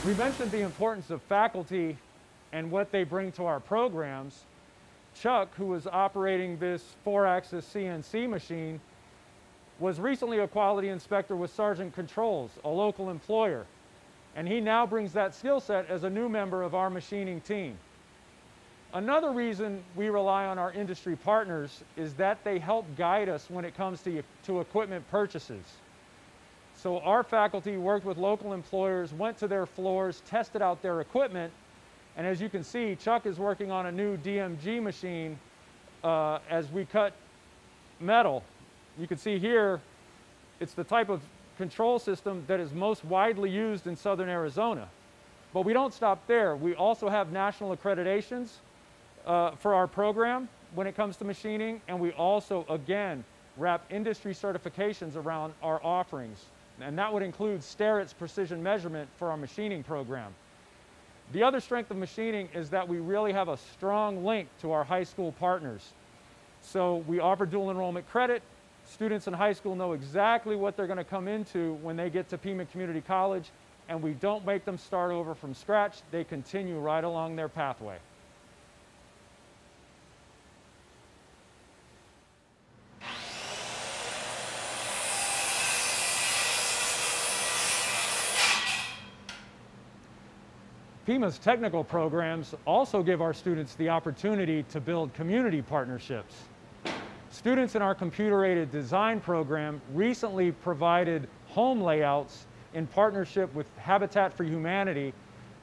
We mentioned the importance of faculty and what they bring to our programs. Chuck, who was operating this 4-axis CNC machine, was recently a quality inspector with Sargent Controls, a local employer. And he now brings that skill set as a new member of our machining team. Another reason we rely on our industry partners is that they help guide us when it comes to equipment purchases. So our faculty worked with local employers, went to their floors, tested out their equipment, and as you can see, Chuck is working on a new DMG machine as we cut metal. You can see here, it's the type of control system that is most widely used in southern Arizona. But we don't stop there. We also have national accreditations for our program when it comes to machining, and we also, again, wrap industry certifications around our offerings. And that would include Starrett's precision measurement for our machining program. The other strength of machining is that we really have a strong link to our high school partners. So we offer dual enrollment credit. Students in high school know exactly what they're going to come into when they get to Pima Community College, and we don't make them start over from scratch. They continue right along their pathway. Pima's technical programs also give our students the opportunity to build community partnerships. Students in our computer-aided design program recently provided home layouts in partnership with Habitat for Humanity,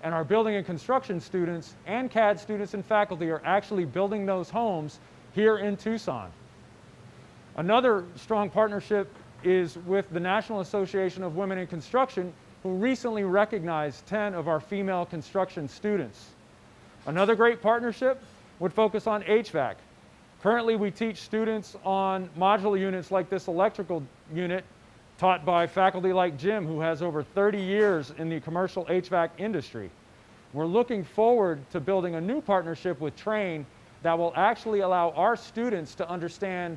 and our building and construction students and CAD students and faculty are actually building those homes here in Tucson. Another strong partnership is with the National Association of Women in Construction, who recently recognized 10 of our female construction students. Another great partnership would focus on HVAC. Currently, we teach students on modular units like this electrical unit taught by faculty like Jim, who has over 30 years in the commercial HVAC industry. We're looking forward to building a new partnership with Train that will actually allow our students to understand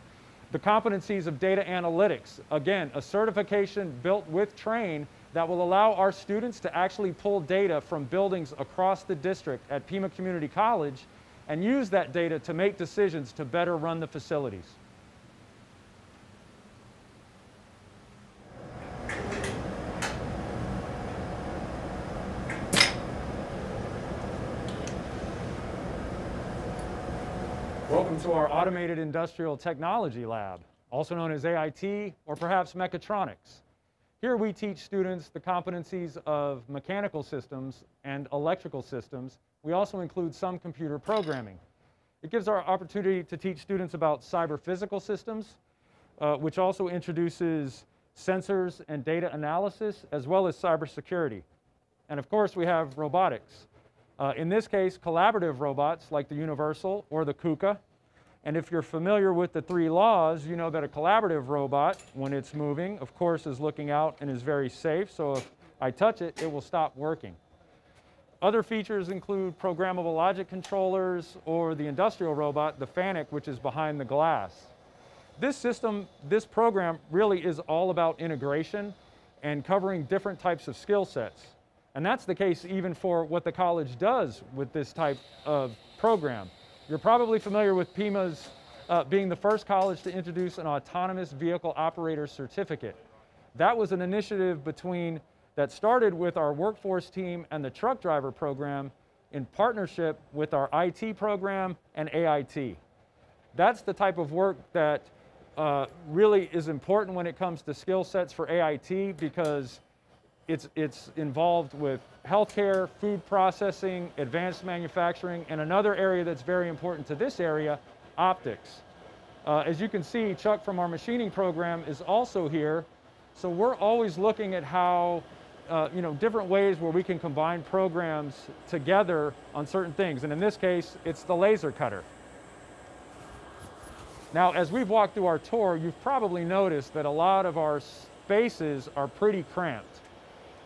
the competencies of data analytics. Again, a certification built with Train that will allow our students to actually pull data from buildings across the district at Pima Community College and use that data to make decisions to better run the facilities. Welcome to our Automated Industrial Technology Lab, also known as AIT or perhaps Mechatronics. Here we teach students the competencies of mechanical systems and electrical systems. We also include some computer programming. It gives our opportunity to teach students about cyber physical systems, which also introduces sensors and data analysis, as well as cybersecurity. And of course, we have robotics. In this case, collaborative robots like the Universal or the KUKA. And if you're familiar with the 3 laws, you know that a collaborative robot, when it's moving, of course, is looking out and is very safe. So if I touch it, it will stop working. Other features include programmable logic controllers or the industrial robot, the FANUC, which is behind the glass. This system, this program really is all about integration and covering different types of skill sets. And that's the case even for what the college does with this type of program. You're probably familiar with Pima's being the first college to introduce an autonomous vehicle operator certificate. That was an initiative that started with our workforce team and the truck driver program in partnership with our IT program and AIT. That's the type of work that really is important when it comes to skill sets for AIT because it's involved with healthcare, food processing, advanced manufacturing, and another area that's very important to this area, optics. As you can see, Chuck from our machining program is also here. So we're always looking at how, different ways where we can combine programs together on certain things. And in this case, it's the laser cutter. Now, as we've walked through our tour, you've probably noticed that a lot of our spaces are pretty cramped.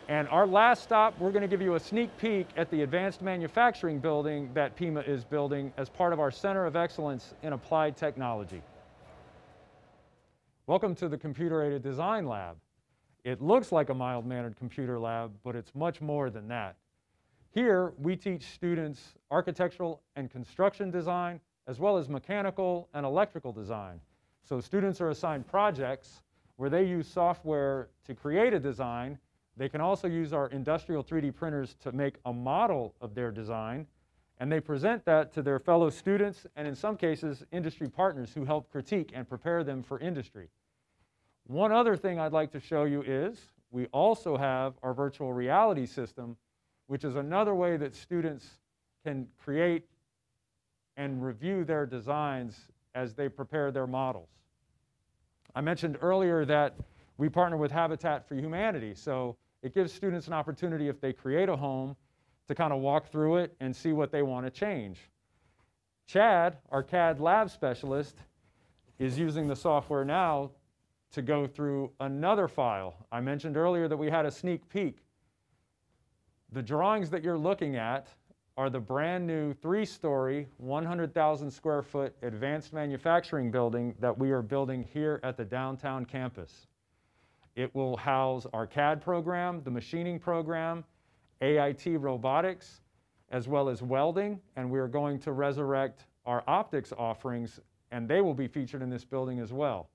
And our last stop, we're going to give you a sneak peek at the advanced manufacturing building that Pima is building as part of our Center of Excellence in Applied Technology. Welcome to the Computer-Aided Design Lab. It looks like a mild-mannered computer lab, but it's much more than that. Here, we teach students architectural and construction design, as well as mechanical and electrical design. So students are assigned projects where they use software to create a design. They can also use our industrial 3D printers to make a model of their design, and they present that to their fellow students and in some cases industry partners who help critique and prepare them for industry. One other thing I'd like to show you is we also have our virtual reality system, which is another way that students can create and review their designs as they prepare their models. I mentioned earlier that we partner with Habitat for Humanity, so it gives students an opportunity if they create a home to kind of walk through it and see what they want to change. Chad, our CAD lab specialist, is using the software now to go through another file. I mentioned earlier that we had a sneak peek. The drawings that you're looking at are the brand new 3-story, 100,000 square foot advanced manufacturing building that we are building here at the downtown campus. It will house our CAD program, the machining program, AIT robotics, as well as welding, and we are going to resurrect our optics offerings, and they will be featured in this building as well.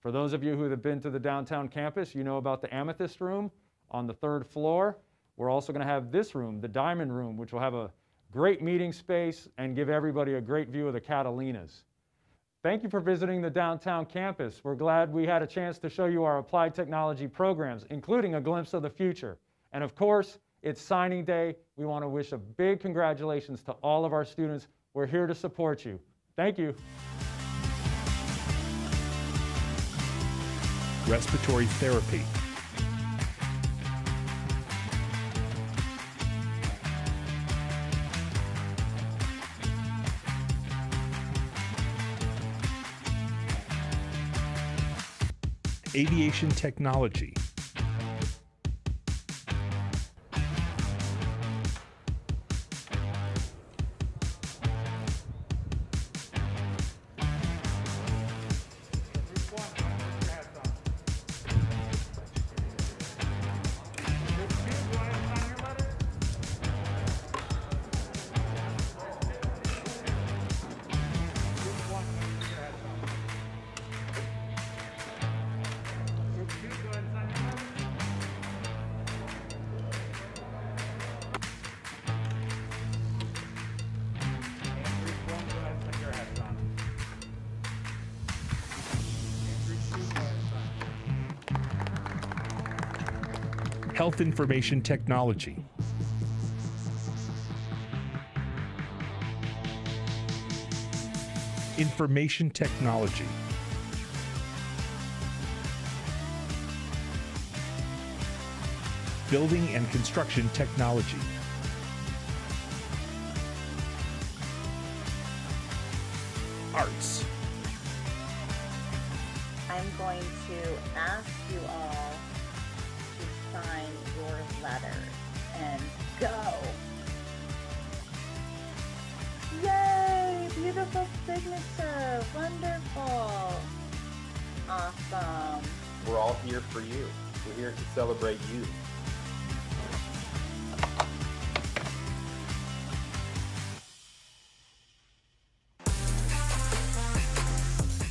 For those of you who have been to the downtown campus, you know about the Amethyst room on the 3rd floor. We're also going to have this room, the Diamond room, which will have a great meeting space and give everybody a great view of the Catalinas. Thank you for visiting the downtown campus. We're glad we had a chance to show you our applied technology programs, including a glimpse of the future. And of course, it's signing day. We want to wish a big congratulations to all of our students. We're here to support you. Thank you. Respiratory therapy. Aviation technology. Health information technology. Information technology. Building and construction technology. Arts. I'm going to ask you all to sign your letter and go. Yay! Beautiful signature. Wonderful. Awesome. We're all here for you. We're here to celebrate you.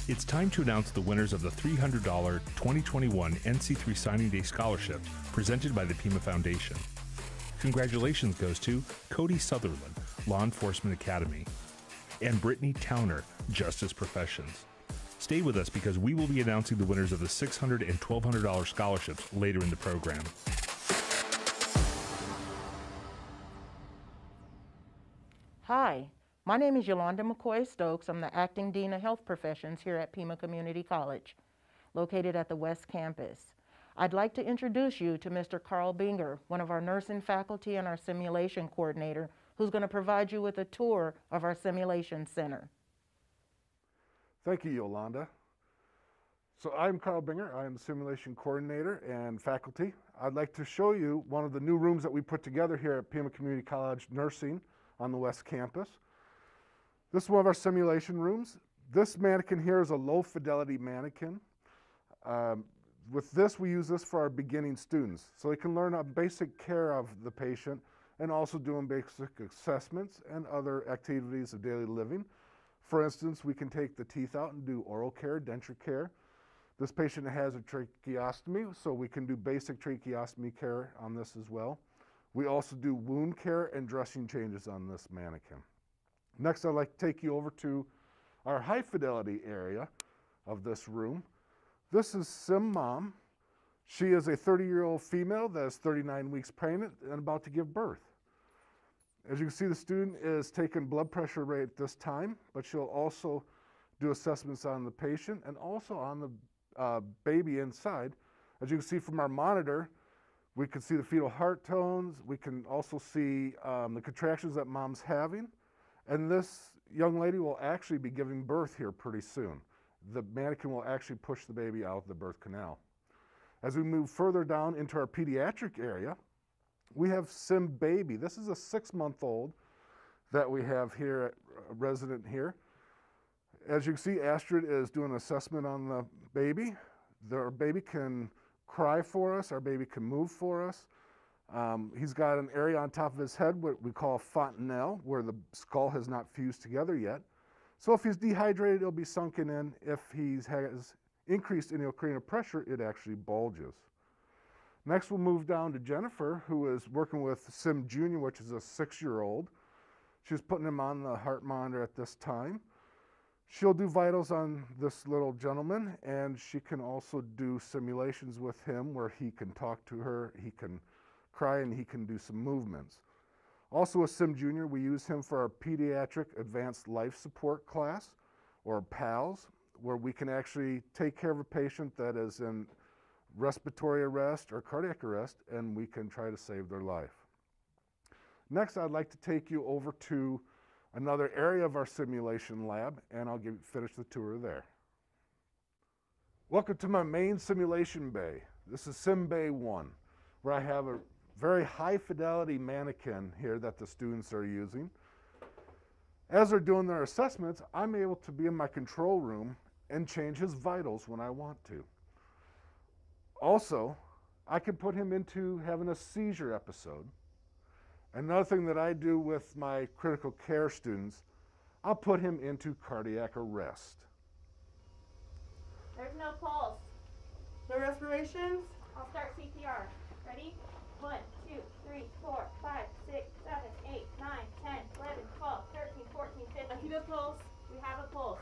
It's time to announce the winners of the $300 2021 NC3 Signing Day Scholarship presented by the Pima Foundation. Congratulations goes to Cody Sutherland, Law Enforcement Academy, and Brittany Towner, Justice Professions. Stay with us because we will be announcing the winners of the $600 and $1,200 scholarships later in the program. Hi, my name is Yolanda McCoy Stokes. I'm the Acting Dean of Health Professions here at Pima Community College, located at the West Campus. I'd like to introduce you to Mr. Carl Binger, one of our nursing faculty and our simulation coordinator, who's going to provide you with a tour of our simulation center. Thank you, Yolanda. So I'm Carl Binger. I am the simulation coordinator and faculty. I'd like to show you one of the new rooms that we put together here at Pima Community College Nursing on the West Campus. This is one of our simulation rooms. This mannequin here is a low fidelity mannequin. With this, we use this for our beginning students, so they can learn a basic care of the patient and also doing basic assessments and other activities of daily living. For instance, we can take the teeth out and do oral care, denture care. This patient has a tracheostomy, so we can do basic tracheostomy care on this as well. We also do wound care and dressing changes on this mannequin. Next, I'd like to take you over to our high fidelity area of this room. This is Sim Mom. She is a 30-year-old female that is 39 weeks pregnant and about to give birth. As you can see, the student is taking blood pressure rate at this time, but she'll also do assessments on the patient and also on the baby inside. As you can see from our monitor, we can see the fetal heart tones. We can also see the contractions that mom's having. And this young lady will actually be giving birth here pretty soon. The mannequin will actually push the baby out of the birth canal. As we move further down into our pediatric area, we have Sim Baby. This is a 6-month-old that we have here, resident here. As you can see, Astrid is doing an assessment on the baby. Our baby can cry for us, our baby can move for us. He's got an area on top of his head, what we call a fontanelle, where the skull has not fused together yet. So if he's dehydrated, it'll be sunken in. If he has increased intracranial pressure, it actually bulges. Next, we'll move down to Jennifer, who is working with Sim Jr., which is a 6-year-old. She's putting him on the heart monitor at this time. She'll do vitals on this little gentleman, and she can also do simulations with him where he can talk to her, he can cry, and he can do some movements. Also with Sim Jr., we use him for our Pediatric Advanced Life Support class, or PALS, where we can actually take care of a patient that is in respiratory arrest or cardiac arrest, and we can try to save their life. Next, I'd like to take you over to another area of our simulation lab, and I'll finish the tour there. Welcome to my main simulation bay. This is Sim Bay 1, where I have a very high fidelity mannequin here that the students are using. As they're doing their assessments, I'm able to be in my control room and change his vitals when I want to. Also, I can put him into having a seizure episode. Another thing that I do with my critical care students, I'll put him into cardiac arrest. There's no pulse. No respirations? I'll start CPR. Ready? 1, 2, 3, 4, 5, 6, 7, 8, 9, 10, 11, 12, 13, 14, 15. I see the pulse. We have a pulse.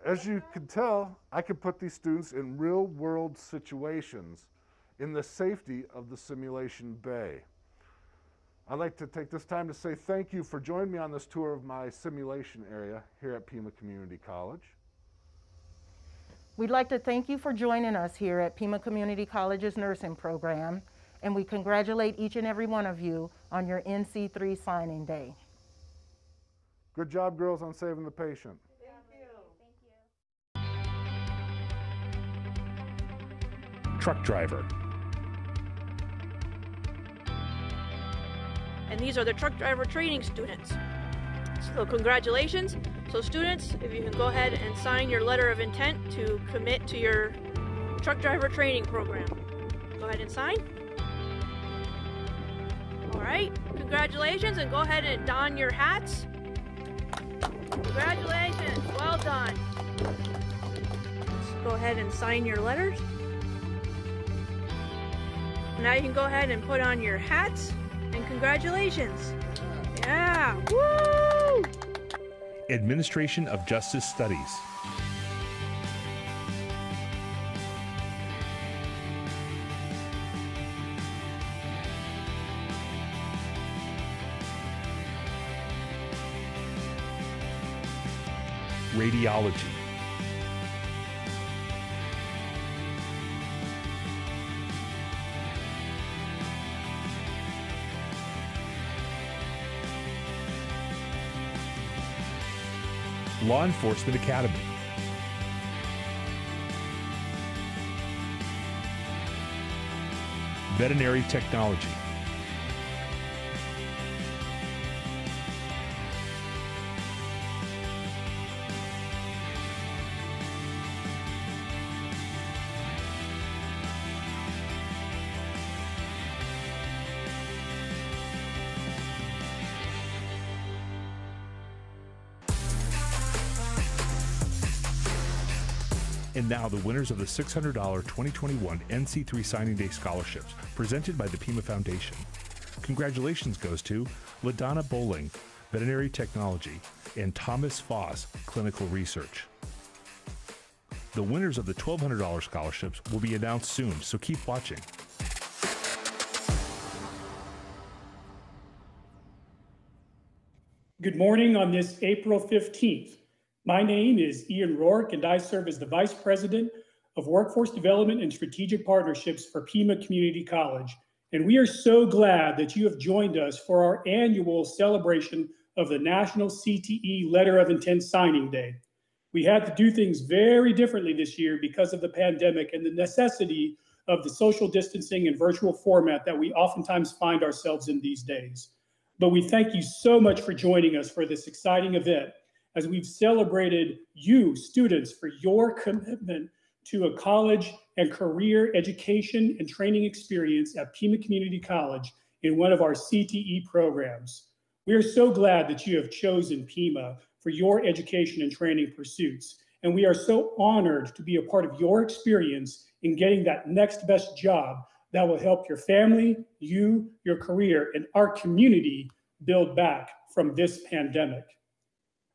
As you can tell, I can put these students in real-world situations in the safety of the simulation bay. I'd like to take this time to say thank you for joining me on this tour of my simulation area here at Pima Community College. We'd like to thank you for joining us here at Pima Community College's nursing program, and we congratulate each and every one of you on your NC3 Signing Day. Good job, girls, on saving the patient. Truck driver. And these are the truck driver training students. So congratulations. So students, if you can go ahead and sign your letter of intent to commit to your truck driver training program. Go ahead and sign. All right, congratulations, and go ahead and don your hats. Congratulations, well done. Let's go ahead and sign your letters. Now you can go ahead and put on your hats, and congratulations. Yeah, woo! Administration of Justice Studies. radiology, Law Enforcement Academy, Veterinary Technology, and now the winners of the $600 2021 NC3 Signing Day scholarships presented by the Pima Foundation. Congratulations goes to LaDonna Bowling, Veterinary Technology, and Thomas Foss, Clinical Research. The winners of the $1,200 scholarships will be announced soon, so keep watching. Good morning on this April 15th. My name is Ian Rourke, and I serve as the Vice President of Workforce Development and Strategic Partnerships for Pima Community College. And we are so glad that you have joined us for our annual celebration of the National CTE Letter of Intent Signing Day. We had to do things very differently this year because of the pandemic and the necessity of the social distancing and virtual format that we oftentimes find ourselves in these days. But we thank you so much for joining us for this exciting event, as we've celebrated you, students, for your commitment to a college and career education and training experience at Pima Community College in one of our CTE programs. We are so glad that you have chosen Pima for your education and training pursuits, and we are so honored to be a part of your experience in getting that next best job that will help your family, you, your career, and our community build back from this pandemic.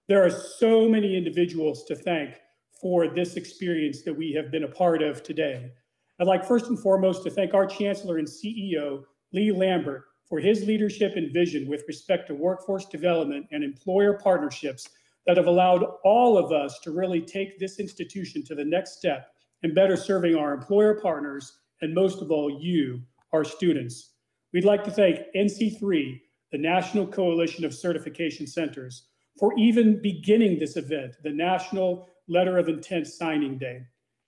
There are so many individuals to thank for this experience that we have been a part of today. I'd like first and foremost to thank our Chancellor and CEO, Lee Lambert, for his leadership and vision with respect to workforce development and employer partnerships that have allowed all of us to really take this institution to the next step in better serving our employer partners and most of all you, our students. We'd like to thank NC3, the National Coalition of Certification Centers, for even beginning this event, the National Letter of Intent Signing Day.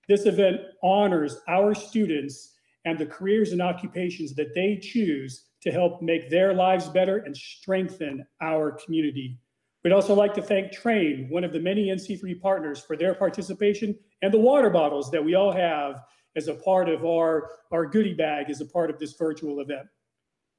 This event honors our students and the careers and occupations that they choose to help make their lives better and strengthen our community. We'd also like to thank Train, one of the many NC3 partners, for their participation, and the water bottles that we all have as a part of our goodie bag as a part of this virtual event.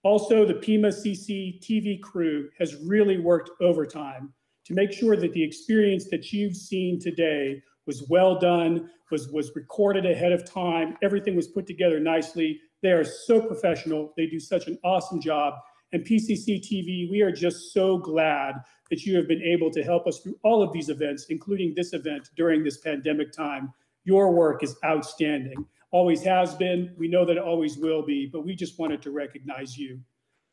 Also, the Pima CC TV crew has really worked overtime to make sure that the experience that you've seen today was well done, was recorded ahead of time. Everything was put together nicely. They are so professional. They do such an awesome job. And PCC TV, we are just so glad that you have been able to help us through all of these events, including this event during this pandemic time. Your work is outstanding. Always has been. We know that it always will be, but we just wanted to recognize you.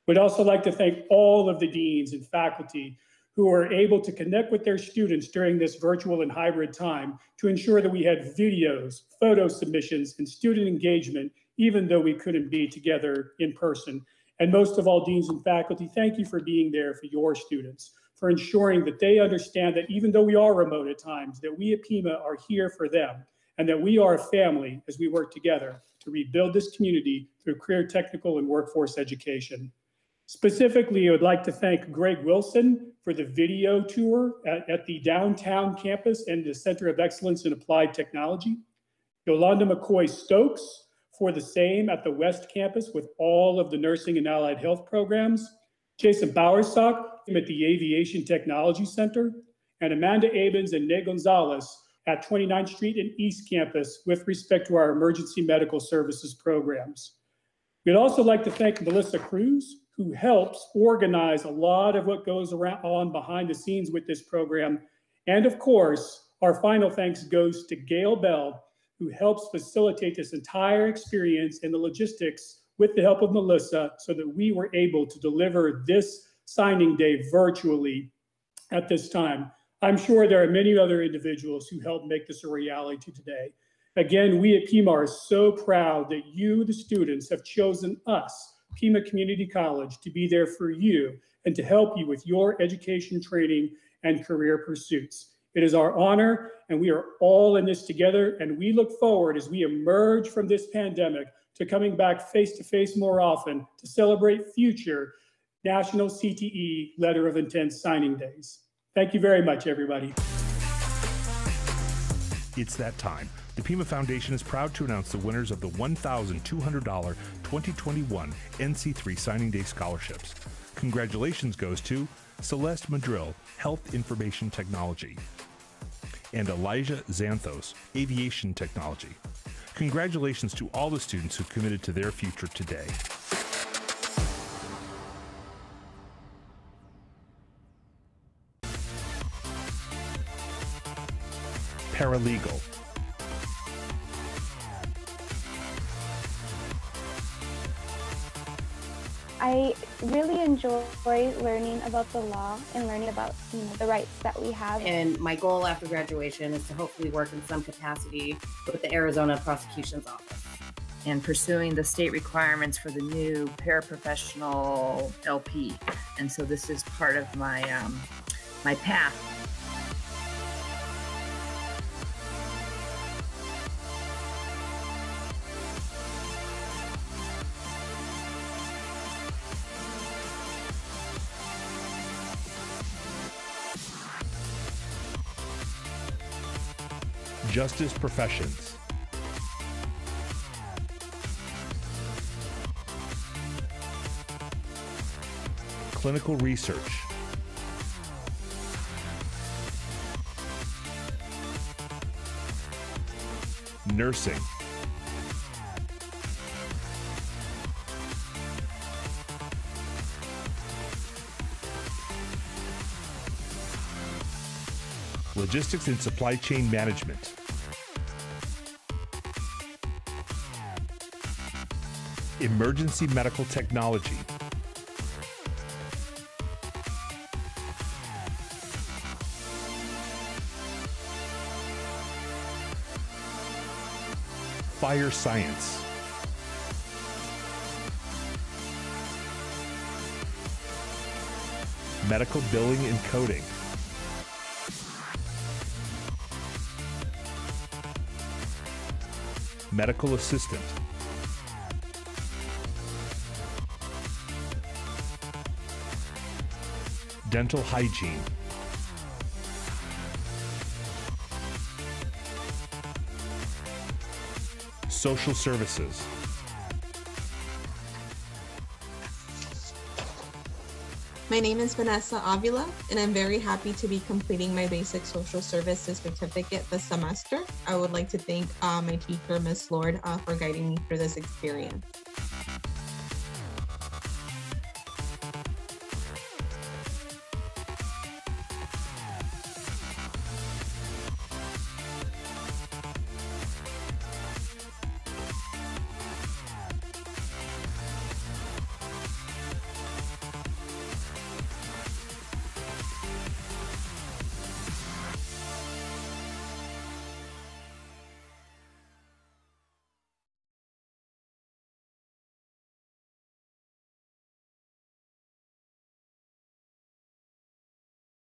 We'd also like to thank all of the deans and faculty who are able to connect with their students during this virtual and hybrid time to ensure that we had videos, photo submissions, and student engagement, even though we couldn't be together in person. And most of all, deans and faculty, thank you for being there for your students, for ensuring that they understand that even though we are remote at times, that we at Pima are here for them, and that we are a family as we work together to rebuild this community through career, technical, and workforce education. Specifically, I would like to thank Greg Wilson for the video tour at the downtown campus and the Center of Excellence in Applied Technology. Yolanda McCoy Stokes for the same at the West Campus with all of the nursing and allied health programs. Jason Bowersock at the Aviation Technology Center, and Amanda Abens and Nate Gonzalez at 29th Street and East Campus with respect to our emergency medical services programs. We'd also like to thank Melissa Cruz, who helps organize a lot of what goes on behind the scenes with this program. And of course, our final thanks goes to Gail Bell, who helps facilitate this entire experience and the logistics with the help of Melissa so that we were able to deliver this signing day virtually at this time. I'm sure there are many other individuals who helped make this a reality today. Again, we at Pima are so proud that you, the students, have chosen us, Pima Community College, to be there for you and to help you with your education, training, and career pursuits. It is our honor, and we are all in this together, and we look forward as we emerge from this pandemic to coming back face-to-face more often to celebrate future National CTE Letter of Intent signing days. Thank you very much, everybody. It's that time. The Pima Foundation is proud to announce the winners of the $1,200 2021 NC3 Signing Day scholarships. Congratulations goes to Celeste Madrill, Health Information Technology, and Elijah Xanthos, Aviation Technology. Congratulations to all the students who committed to their future today. Paralegal. I really enjoy learning about the law and learning about the rights that we have. And my goal after graduation is to hopefully work in some capacity with the Arizona Prosecution's Office. And pursuing the state requirements for the new paraprofessional LP. And so this is part of my, my path. Justice Professions. Clinical Research. Nursing. Logistics and Supply Chain Management. Emergency Medical Technology. Fire Science. Medical Billing and Coding. Medical Assistant. Dental Hygiene. Social Services. My name is Vanessa Avila, and I'm very happy to be completing my basic social services certificate this semester. I would like to thank my teacher, Ms. Lord, for guiding me through this experience.